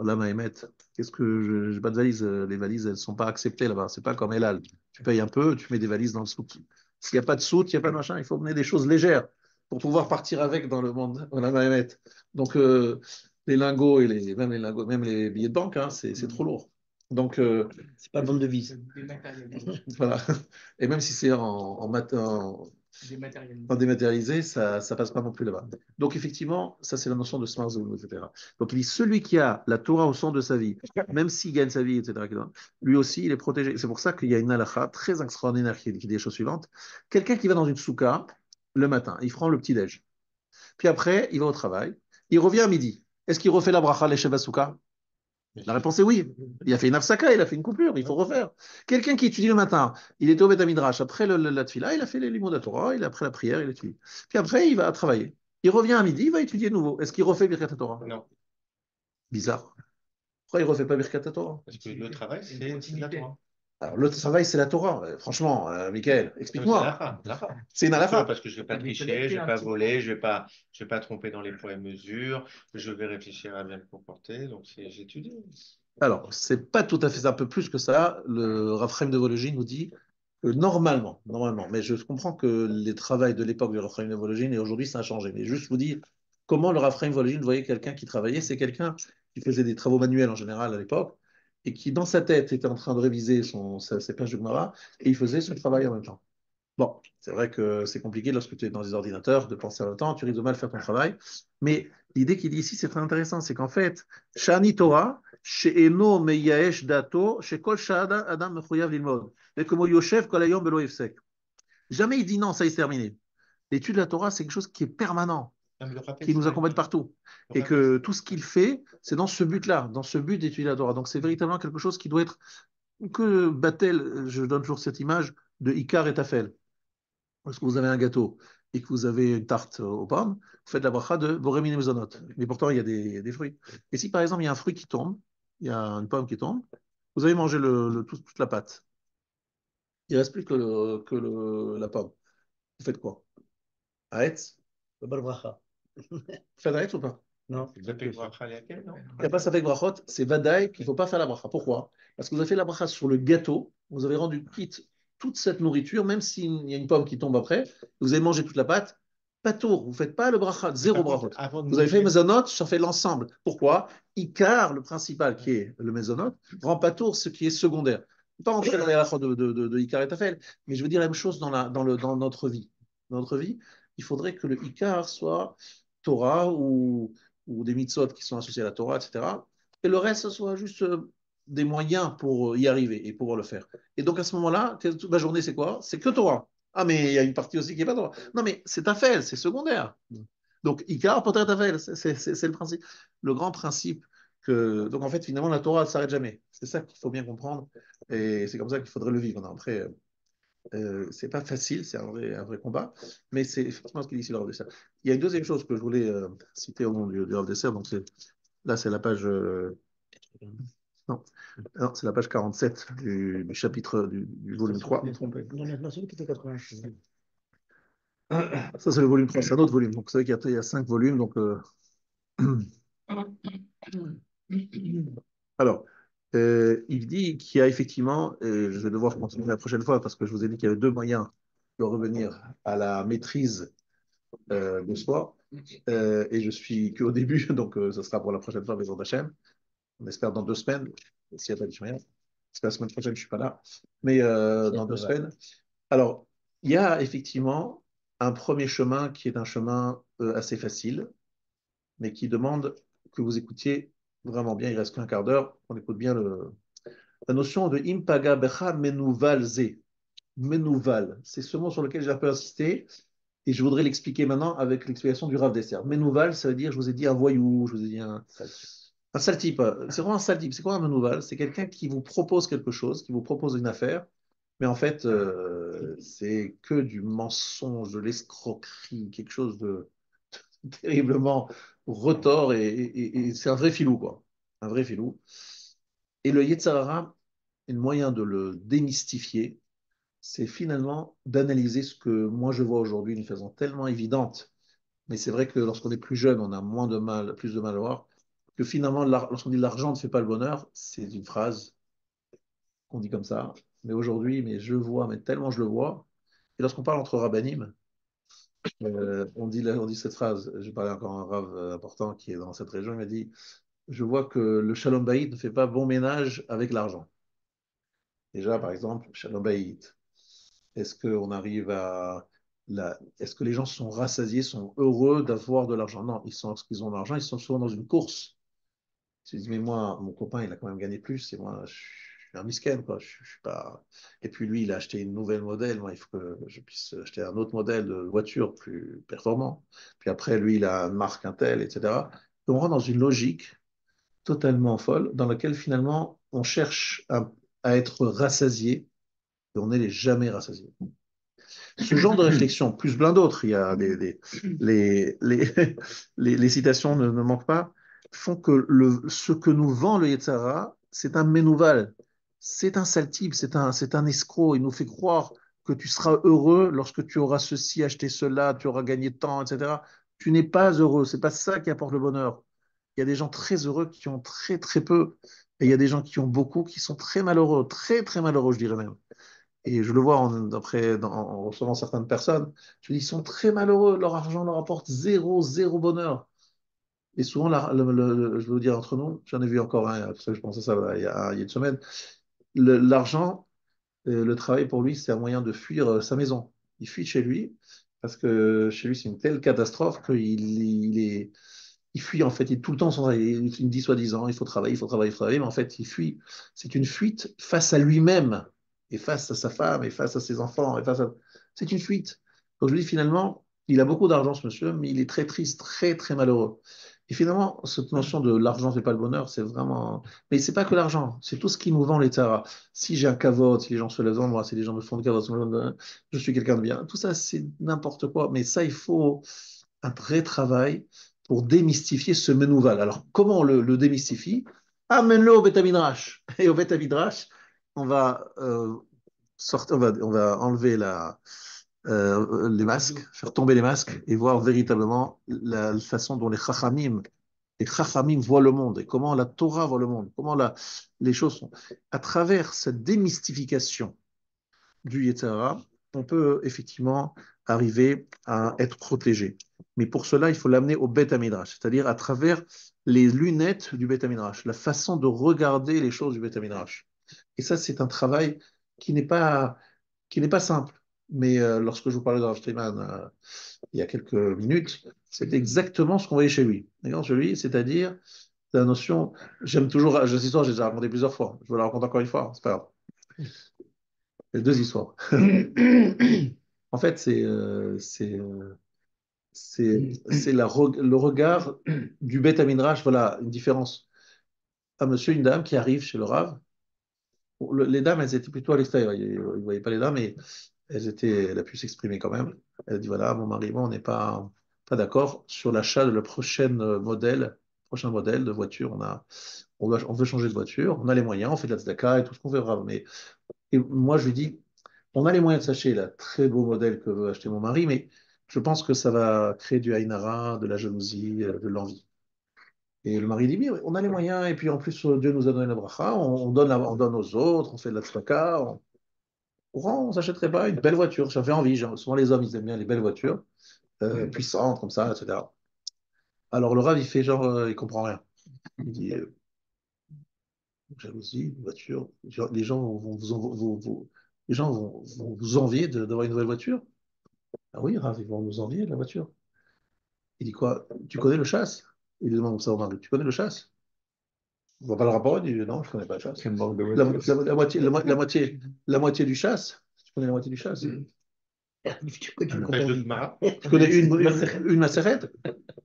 la Mahémet. Qu'est-ce que j'ai pas de valise. Les valises, elles sont pas acceptées là-bas. C'est pas comme Elal. Tu payes un peu, tu mets des valises dans le soute. S'il n'y a pas de soute, il n'y a pas de machin. Il faut mener des choses légères. pour pouvoir partir avec dans le monde, on a Mahomet. Donc, les lingots et même les lingots, même les billets de banque, hein, c'est trop lourd. Donc, C'est pas le bon devise. voilà. Et même si c'est en dématérialisé, ça passe pas non plus là-bas. Donc, effectivement, ça, c'est la notion de smart zone, etc. Donc, il dit celui qui a la Torah au centre de sa vie, même s'il gagne sa vie, etc., lui aussi, il est protégé. C'est pour ça qu'il y a une halakha très extraordinaire qui dit les choses suivantes. Quelqu'un qui va dans une souka le matin, il prend le petit-déj. Puis après, il va au travail. Il revient à midi. Est-ce qu'il refait la bracha les souka? La réponse est oui. Il a fait une afsaka, il a fait une coupure, il faut refaire. Quelqu'un qui étudie le matin, il était au Beth Midrash, après la tfila, il a fait les limons de la Torah, après la prière, il étudie. Puis après, il va travailler. Il revient à midi, il va étudier de nouveau. Est-ce qu'il refait Birkat Torah? Non, Bizarre. Pourquoi il refait pas Birkat Torah? parce que le travail, c'est la Torah. Alors, le travail, c'est la Torah. Franchement, Michael, C'est explique-moi. l'alakha. C'est une Bien sûr, halakha. parce que je ne vais pas tricher, je ne vais pas voler, je vais pas tromper dans les poids et mesures, je vais réfléchir à bien me comporter, donc j'étudie. Alors, c'est pas tout à fait un peu plus que ça. Le Rav Chaim de Vologine nous dit que normalement, mais je comprends que les travails de l'époque du Rav Chaim de Vologine et aujourd'hui ça a changé. Mais juste vous dire comment le Rav Chaim de Vologine voyait quelqu'un qui travaillait, c'est quelqu'un qui faisait des travaux manuels en général à l'époque et qui dans sa tête était en train de réviser ses pages de Gemara et il faisait son travail en même temps. Bon, c'est vrai que c'est compliqué lorsque tu es dans des ordinateurs de penser en même temps, tu risques de mal faire ton travail. Mais l'idée qu'il dit ici, c'est très intéressant, c'est qu'en fait, Shani Torah, she'eno meyaesh dato, she'kol sha'ada adam mechuyav lilmod. Et comme Yoshev kol hayom belo ifsek. Jamais il dit non, ça y est, c'est terminé. L'étude de la Torah, c'est quelque chose qui est permanent, Non, mais le rappel, qui nous c'est accompagne partout. le Et rappel, que tout ce qu'il fait, c'est dans ce but-là, dans ce but d'étudier la Torah. Donc c'est véritablement quelque chose qui doit être que Batel, je donne toujours cette image de Icar et Tafel. Lorsque vous avez un gâteau et que vous avez une tarte aux pommes, vous faites la bracha de Boré Mezonot. Mais pourtant, il y a des fruits. Et si par exemple, il y a un fruit qui tombe, il y a une pomme qui tombe, vous avez mangé toute la pâte. Il ne reste plus la pomme. Vous faites quoi? Aetz? Le bal bracha. Vous faites Aetz ou pas? Non. c'est le bracha laquelle, non? Il n'y a pas ça avec brachot, c'est vadaï qu'il ne faut pas faire la bracha. Pourquoi? Parce que vous avez fait la bracha sur le gâteau, vous avez rendu quitte toute cette nourriture, même s'il y a une pomme qui tombe après, vous avez mangé toute la pâte, pas tour, vous ne faites pas le bracha, zéro Par contre, brachot. avant de Vous avez fait manger, mezonot, ça fait l'ensemble. Pourquoi? Icar, le principal qui est le mezonot, rend pas tour ce qui est secondaire. Je ne vais pas entrer dans les halachot de Icar et Tafel, mais je veux dire la même chose dans notre vie. Dans notre vie, il faudrait que le Icar soit Torah ou des mitzvot qui sont associés à la Torah, etc. Et le reste, ce soit juste des moyens pour y arriver et pouvoir le faire. Et donc à ce moment-là, toute la journée, c'est quoi? C'est que Torah. Ah, mais il y a une partie aussi qui n'est pas Torah. Non, mais c'est Tafel, c'est secondaire. Donc, Ikar, peut-être Tafel, c'est le principe. Le grand principe que. Donc, en fait, finalement, la Torah ne s'arrête jamais. C'est ça qu'il faut bien comprendre. Et c'est comme ça qu'il faudrait le vivre. Après, c'est pas facile, c'est un vrai combat, mais c'est effectivement ce qu'il dit ici, le Rav Dessert. Il y a une deuxième chose que je voulais citer au nom du Rav Dessert, donc là c'est la page non, non c'est la page 47 du chapitre du volume 3. Non, maintenant, celui qui était 80. Ça c'est le volume 3, c'est un autre volume, donc vous savez qu'il y a 5 volumes, donc alors il dit qu'il y a effectivement, et je vais devoir continuer la prochaine fois parce que je vous ai dit qu'il y avait deux moyens de revenir à la maîtrise de soi. Et je suis qu'au début, donc ce sera pour la prochaine fois, Maison d'Hachem. On espère dans 2 semaines, s'il n'y a pas de rien. Parce que la semaine prochaine, je ne suis pas là. Mais dans 2 semaines. Alors, il y a effectivement un premier chemin qui est un chemin assez facile, mais qui demande que vous écoutiez vraiment bien. Il reste qu'un quart d'heure. On écoute bien la notion de impaga becha menouval ze. Menouval, c'est ce mot sur lequel j'ai un peu insisté. Et je voudrais l'expliquer maintenant avec l'explication du Rav Dessert. Menouval, ça veut dire, je vous ai dit un voyou, je vous ai dit un sale type. C'est vraiment un sale type. C'est quoi un menouval? C'est quelqu'un qui vous propose quelque chose, qui vous propose une affaire, mais en fait, c'est que du mensonge, de l'escroquerie, quelque chose de terriblement retors, et c'est un vrai filou, quoi. Un vrai filou. Et le Yetzer Hara, un moyen de le démystifier, c'est finalement d'analyser ce que moi je vois aujourd'hui d'une façon tellement évidente. Mais c'est vrai que lorsqu'on est plus jeune, on a moins de mal, plus de mal à voir. Que finalement, lorsqu'on dit l'argent ne fait pas le bonheur, c'est une phrase qu'on dit comme ça. Mais aujourd'hui, mais je le vois, mais tellement je le vois. Et lorsqu'on parle entre rabbinim, On dit cette phrase. J'ai parlé encore à un rave important qui est dans cette région. Il m'a dit, je vois que le Shalom Bayit ne fait pas bon ménage avec l'argent. Déjà, par exemple, Shalom Bayit. Est-ce qu'on arrive à est-ce que les gens sont rassasiés, sont heureux d'avoir de l'argent? Non, lorsqu'ils ont de l'argent, ils sont souvent dans une course. Ils se disent, mais moi, mon copain, il a quand même gagné plus, et moi, je suis un misken, quoi. Je suis pas. Et puis lui, il a acheté une nouvelle modèle, moi, il faut que je puisse acheter un autre modèle de voiture plus performant. Puis après, lui, il a une marque Intel, etc. Donc, on rentre dans une logique totalement folle, dans laquelle finalement, on cherche à être rassasié, et on n'est jamais rassasié. Ce genre de réflexion, plus plein d'autres, il y a les citations ne manquent pas, font que ce que nous vend le Yetzara, c'est un Ménouval, c'est un sale type, c'est un escroc. Il nous fait croire que tu seras heureux lorsque tu auras ceci, acheté cela, tu auras gagné tant, etc. Tu n'es pas heureux, c'est pas ça qui apporte le bonheur. Il y a des gens très heureux qui ont très très peu, et il y a des gens qui ont beaucoup qui sont très malheureux, très très malheureux, je dirais même. Et je le vois en recevant certaines personnes, je dis, ils sont très malheureux, leur argent leur apporte zéro bonheur. Et souvent, je vais vous dire entre nous, j'en ai vu encore un, parce que je pensais ça il y a une semaine, l'argent, le travail pour lui, c'est un moyen de fuir sa maison. Il fuit chez lui, parce que chez lui, c'est une telle catastrophe il fuit en fait, il est tout le temps son travail. Il me dit soi-disant, il faut travailler, il faut travailler, il faut travailler, mais en fait, il fuit. C'est une fuite face à lui-même, et face à sa femme, et face à ses enfants, c'est une fuite. Donc je lui dis finalement, il a beaucoup d'argent, ce monsieur, mais il est très triste, très, très malheureux. Et finalement, cette notion de l'argent fait pas le bonheur, c'est vraiment. Mais c'est pas que l'argent, c'est tout ce qui nous vend les taras. Si j'ai un cavote, si les gens se lèvent devant moi, si les gens me font de cavote, je suis quelqu'un de bien. Tout ça, c'est n'importe quoi. Mais ça, il faut un vrai travail pour démystifier ce menouval. Alors, comment on le démystifie? Amène-le au Beth Midrash. Et au Beth Midrash, on va, on va enlever les masques, faire tomber les masques et voir véritablement la façon dont les Chachamim voient le monde et comment la Torah voit le monde, comment les choses sont. À travers cette démystification du Yetzirah, on peut effectivement arriver à être protégé. Mais pour cela, il faut l'amener au Beth Midrash, c'est-à-dire à travers les lunettes du Beth Midrash, la façon de regarder les choses du Beth Midrash. Et ça, c'est un travail qui n'est pas, qui n'est pas simple. Mais lorsque je vous parlais de Rav Steinman il y a quelques minutes, c'est exactement ce qu'on voyait chez lui. D'accord, chez lui, c'est-à-dire la notion, j'aime toujours, cette histoire, j'ai déjà raconté plusieurs fois, je vous la raconte encore une fois, c'est pas grave. Il y a deux histoires. En fait, c'est le regard du Beth Midrash, voilà, une différence. Un monsieur, une dame qui arrive chez le Rav. Les dames, elles étaient plutôt à l'extérieur. Il ne voyait pas les dames, mais elle a pu s'exprimer quand même. Elle a dit, voilà, mon mari et moi, on n'est pas d'accord sur l'achat de prochain modèle de voiture. On veut changer de voiture, on a les moyens, on fait de la tzedaka et tout ce qu'on verra. Et moi, je lui dis, on a les moyens de s'acheter le très beau modèle que veut acheter mon mari, mais je pense que ça va créer du haïnara, de la jalousie, de l'envie. Et le mari dit, oui, on a les moyens, et puis en plus, Dieu nous a donné la bracha, on donne aux autres, on fait de la tzedaka, on s'achèterait pas une belle voiture, ça fait envie. Souvent, les hommes, ils aiment bien les belles voitures, puissantes, comme ça, etc. Alors, le Rav, il fait genre, il comprend rien. Il dit, jalousie, voiture, les gens les gens vont vous envier d'avoir une nouvelle voiture. Ah oui, Rav, ils vont nous envier la voiture. Il dit quoi? Tu connais le chasse? Il lui demande ça au mari. Tu connais le chasse? On voit pas le rapport? Il dit non, je connais pas le chasse. Quelle marque de La, voiture? la moitié du chasse? Tu connais la moitié du chasse? Tu peux Un comprends. pêche de Mara. Tu connais une macérette?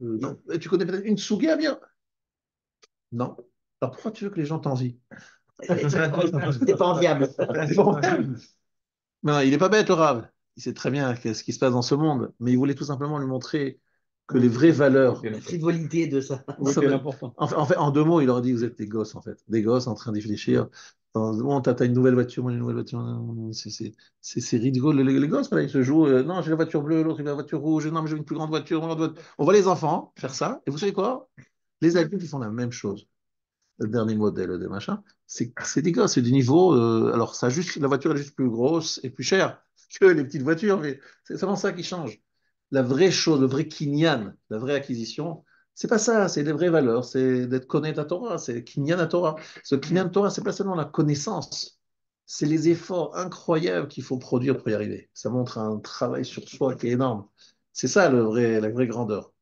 Non. Et tu connais peut-être une souga bien? Non. Alors pourquoi tu veux que les gens t'envient? C'est pas enviable. Non, il n'est pas bête, le Rav. Il sait très bien ce qui se passe dans ce monde, mais il voulait tout simplement lui montrer que les vraies valeurs. La frivolité de ça. Ok, l'important. En deux mots, il aurait dit vous êtes des gosses, en fait. Des gosses en train d'y réfléchir. Bon, t'as une nouvelle voiture, moi j'ai une nouvelle voiture. C'est ridicule. Les gosses, voilà, ils se jouent. Non, j'ai la voiture bleue, l'autre, il a la voiture rouge. Non, mais j'ai une plus grande voiture. On voit les enfants faire ça. Et vous savez quoi? Les adultes, ils font la même chose. Le dernier modèle des machins, c'est des gosses, c'est du niveau. Alors, la voiture est juste plus grosse et plus chère que les petites voitures, mais c'est seulement ça qui change. la vraie chose, le vrai kinyan, la vraie acquisition, c'est pas ça, c'est les vraies valeurs, c'est d'être connaître la Torah, c'est kinyan la Torah. Ce kinyan Torah, c'est pas seulement la connaissance, c'est les efforts incroyables qu'il faut produire pour y arriver. Ça montre un travail sur soi qui est énorme. C'est ça la vraie grandeur.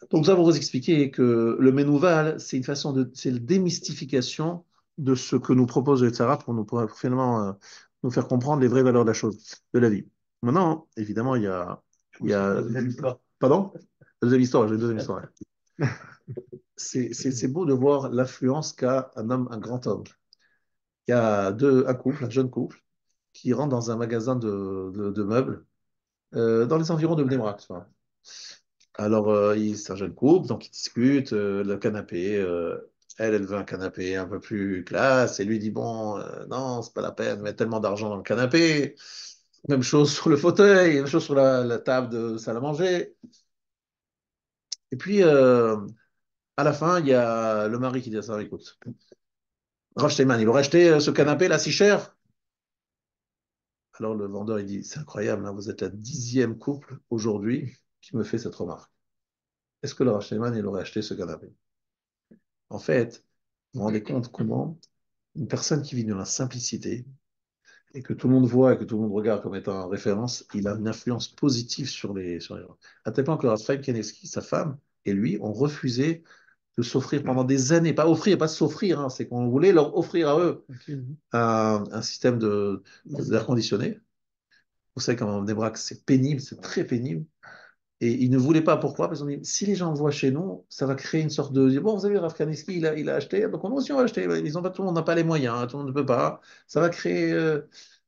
Donc, nous avons vous expliqué que le Menouval, c'est une façon c'est la démystification de ce que nous propose le Tzara pour finalement nous faire comprendre les vraies valeurs de la chose, de la vie. Maintenant, évidemment, il y a, La deuxième histoire. pardon? La deuxième histoire, j'ai une deuxième histoire. C'est beau de voir l'influence qu'a un homme, un grand homme. Il y a un couple, un jeune couple, qui rentre dans un magasin de meubles dans les environs de Bnei Brak, tu vois. Alors, c'est un jeune couple, donc ils discutent, le canapé. Elle veut un canapé un peu plus classe, et lui dit, bon, non, c'est pas la peine de mettre tellement d'argent dans le canapé. Même chose sur le fauteuil, même chose sur la table de salle à manger. Et puis, à la fin, il y a le mari qui dit à sa femme, écoute, Rav Steinman, il aurait acheté ce canapé là si cher? Alors le vendeur, il dit, c'est incroyable, hein, vous êtes la 10e couple aujourd'hui qui me fait cette remarque. Est-ce que le Rav Steinman, il aurait acheté ce canapé? En fait, vous vous rendez compte comment une personne qui vit dans la simplicité et que tout le monde voit et que tout le monde regarde comme étant une référence, il a une influence positive sur les gens. À tel point que Raphaël Kanevski, sa femme et lui ont refusé de s'offrir pendant des années, pas offrir, pas s'offrir, hein, c'est qu'on voulait leur offrir à eux un système d'air conditionné. Vous savez, quand Nebrask, c'est pénible, c'est très pénible. Et ils ne voulaient pas. Pourquoi? Parce qu'ils ont dit, si les gens voient chez nous, ça va créer une sorte de... Bon, vous savez, Rav Kanievski, il a acheté, donc nous aussi on va acheter. Ils ont pas, tout le monde n'a pas les moyens, hein, tout le monde ne peut pas. Ça va créer...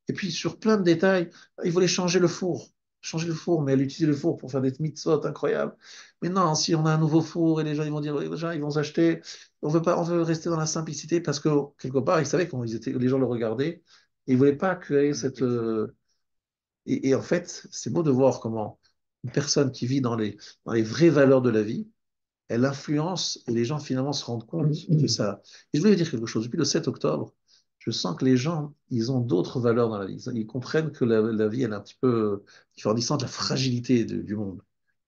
Et puis, sur plein de détails, ils voulaient changer le four. Changer le four, mais elle utilisait le four pour faire des mitzvot incroyables. Mais non, si on a un nouveau four et les gens ils vont dire, les gens ils vont s'acheter, on veut pas, on veut rester dans la simplicité parce que quelque part, ils savaient quand les gens le regardaient, et ils voulaient pas créer cette, et en fait, c'est beau de voir comment une personne qui vit dans les vraies valeurs de la vie, elle influence et les gens finalement se rendent compte de ça. Et je voulais vous dire quelque chose. Depuis le 7 octobre, je sens que les gens, ils ont d'autres valeurs dans la vie. Ils comprennent que la vie, elle est un petit peu grandissante de la fragilité du monde.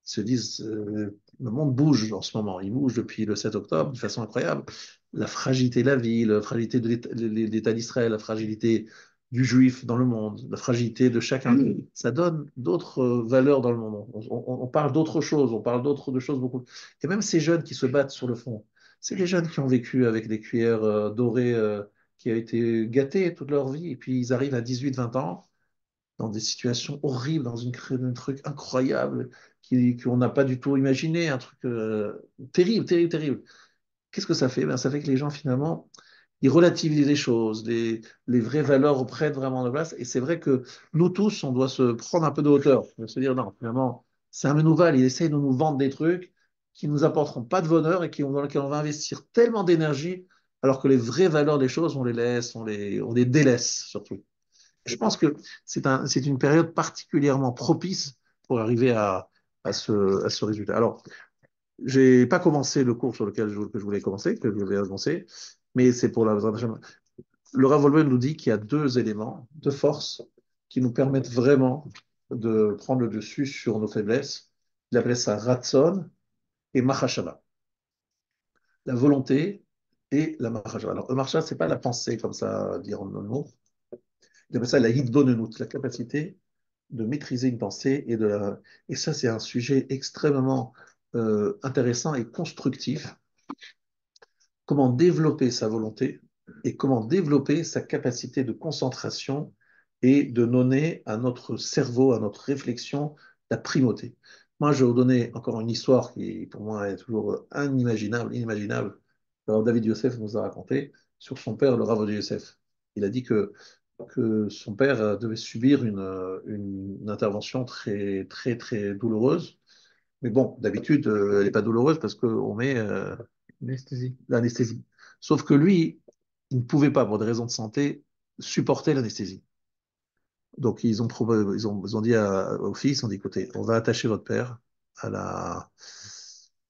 Ils se disent, le monde bouge en ce moment. Il bouge depuis le 7 octobre de façon incroyable. La fragilité de la vie, la fragilité de l'État d'Israël, la fragilité du juif dans le monde, la fragilité de chacun, ça donne d'autres valeurs dans le monde. On parle d'autres choses, on parle de choses beaucoup. Et même ces jeunes qui se battent sur le front, c'est des jeunes qui ont vécu avec des cuillères dorées, qui ont été gâtés toute leur vie, et puis ils arrivent à 18-20 ans dans des situations horribles, dans un truc incroyable qu'on n'a pas du tout imaginé, un truc terrible, terrible, terrible. Qu'est-ce que ça fait? Ben, ça fait que les gens, finalement, ils relativisent les choses, les vraies valeurs reprennent vraiment de place. Et c'est vrai que nous tous, on doit se prendre un peu de hauteur. On va se dire, non, finalement, c'est un Menouval, il essaye de nous vendre des trucs qui ne nous apporteront pas de bonheur et dans lesquels on va investir tellement d'énergie, alors que les vraies valeurs des choses, on les laisse, on les délaisse surtout. Je pense que c'est une période particulièrement propice pour arriver à ce résultat. Alors, j'ai pas commencé le cours sur lequel que je voulais commencer, que je vais avancer, mais c'est pour la. Le Rav Wolbe nous dit qu'il y a deux éléments, deux forces qui nous permettent vraiment de prendre le dessus sur nos faiblesses. Il appelait ça Ratson et Mahashava, la volonté et la Mahashava. Alors, le Mahashava, c'est pas la pensée comme ça, dire en un mot. Il appelle ça la Hitbonenut, la capacité de maîtriser une pensée et ça, c'est un sujet extrêmement intéressant et constructif. Comment développer sa volonté et comment développer sa capacité de concentration et de donner à notre cerveau, à notre réflexion, la primauté. Moi, je vais vous donner encore une histoire qui, pour moi, est toujours inimaginable. Alors, David Yosef nous a raconté sur son père, le Rav Yosef. Il a dit que son père devait subir une intervention très, très, très douloureuse. Mais bon, d'habitude, elle n'est pas douloureuse parce qu'on met l'anesthésie. Sauf que lui, il ne pouvait pas, pour des raisons de santé, supporter l'anesthésie. Donc, ils ont dit au fils, ils ont dit, écoutez, on va attacher votre père à la...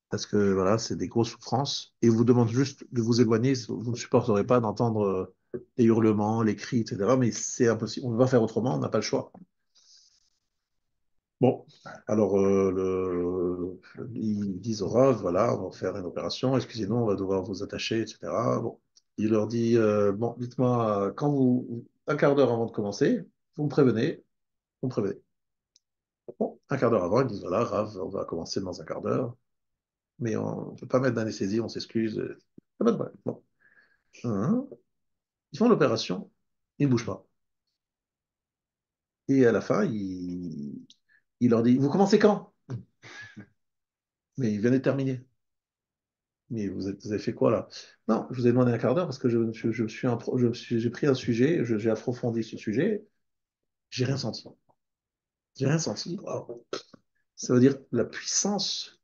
Parce que, voilà, c'est des grosses souffrances. Et on vous demande juste de vous éloigner. Vous ne supporterez pas d'entendre les hurlements, les cris, etc. Mais c'est impossible. On ne peut pas faire autrement, on n'a pas le choix. Bon, alors ils disent au Rav, voilà, on va faire une opération, excusez-nous, on va devoir vous attacher, etc. Bon, il leur dit, bon, dites-moi, un quart d'heure avant de commencer, vous me prévenez. Bon, un quart d'heure avant, ils disent, voilà, Rav, on va commencer dans un quart d'heure, mais on ne peut pas mettre d'anesthésie, on s'excuse, pas de problème. Bon. Ils font l'opération, ils ne bougent pas. Et à la fin, il leur dit, vous commencez quand? Mais il vient de terminer. Mais vous avez fait quoi là? Non, je vous ai demandé un quart d'heure parce que j'ai pris un sujet, j'ai approfondi ce sujet, j'ai rien senti. J'ai rien senti. Wow. Ça veut dire la puissance.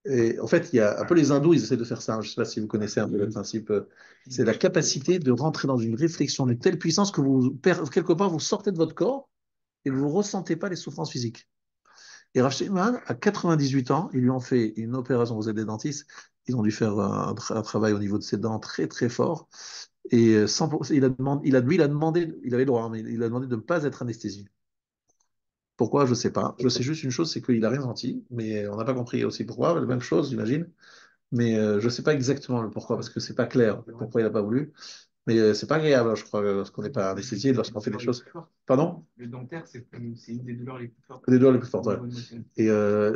Et en fait, il y a un peu les hindous, ils essaient de faire ça, hein. Je ne sais pas si vous connaissez un peu le principe. C'est la capacité de rentrer dans une réflexion de telle puissance que quelque part, vous sortez de votre corps et vous ne ressentez pas les souffrances physiques. Et Rav Steinman, à 98 ans, ils lui ont fait une opération, vous êtes des dentistes, ils ont dû faire un travail au niveau de ses dents très très fort. Et lui, il a demandé, il avait le droit, hein, mais il a demandé de ne pas être anesthésié. Pourquoi? Je ne sais pas. Je sais juste une chose, c'est qu'il n'a rien senti, mais on n'a pas compris aussi pourquoi. La même chose, j'imagine. Mais je ne sais pas exactement le pourquoi, parce que c'est pas clair pourquoi il n'a pas voulu. Mais c'est pas agréable, je crois, lorsqu'on n'est pas anesthésié, lorsqu'on fait des choses. Pardon? Le dentaire, c'est une des douleurs les plus fortes. Des douleurs les plus fortes, Au ouais. niveau émotionnel. Et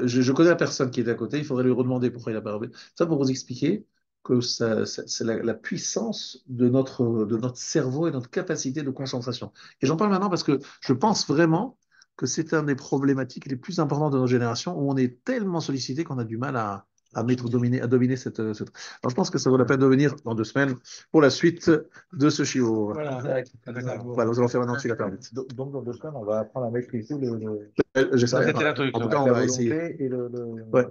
je connais la personne qui était à côté, il faudrait lui redemander pourquoi il n'a pas relevé. Ça pour vous expliquer que c'est la puissance de notre cerveau et notre capacité de concentration. Et j'en parle maintenant parce que je pense vraiment que c'est une des problématiques les plus importantes de notre génération où on est tellement sollicité qu'on a du mal à dominer cette. Alors je pense que ça vaut la peine de venir dans 2 semaines pour la suite de ce chiot. Voilà. Voilà, nous allons faire maintenant tu la permette. Donc, dans 2 semaines, on va apprendre à maîtriser J'espère. C'était En tout l'introduction. cas, on la va essayer. volonté et Ouais.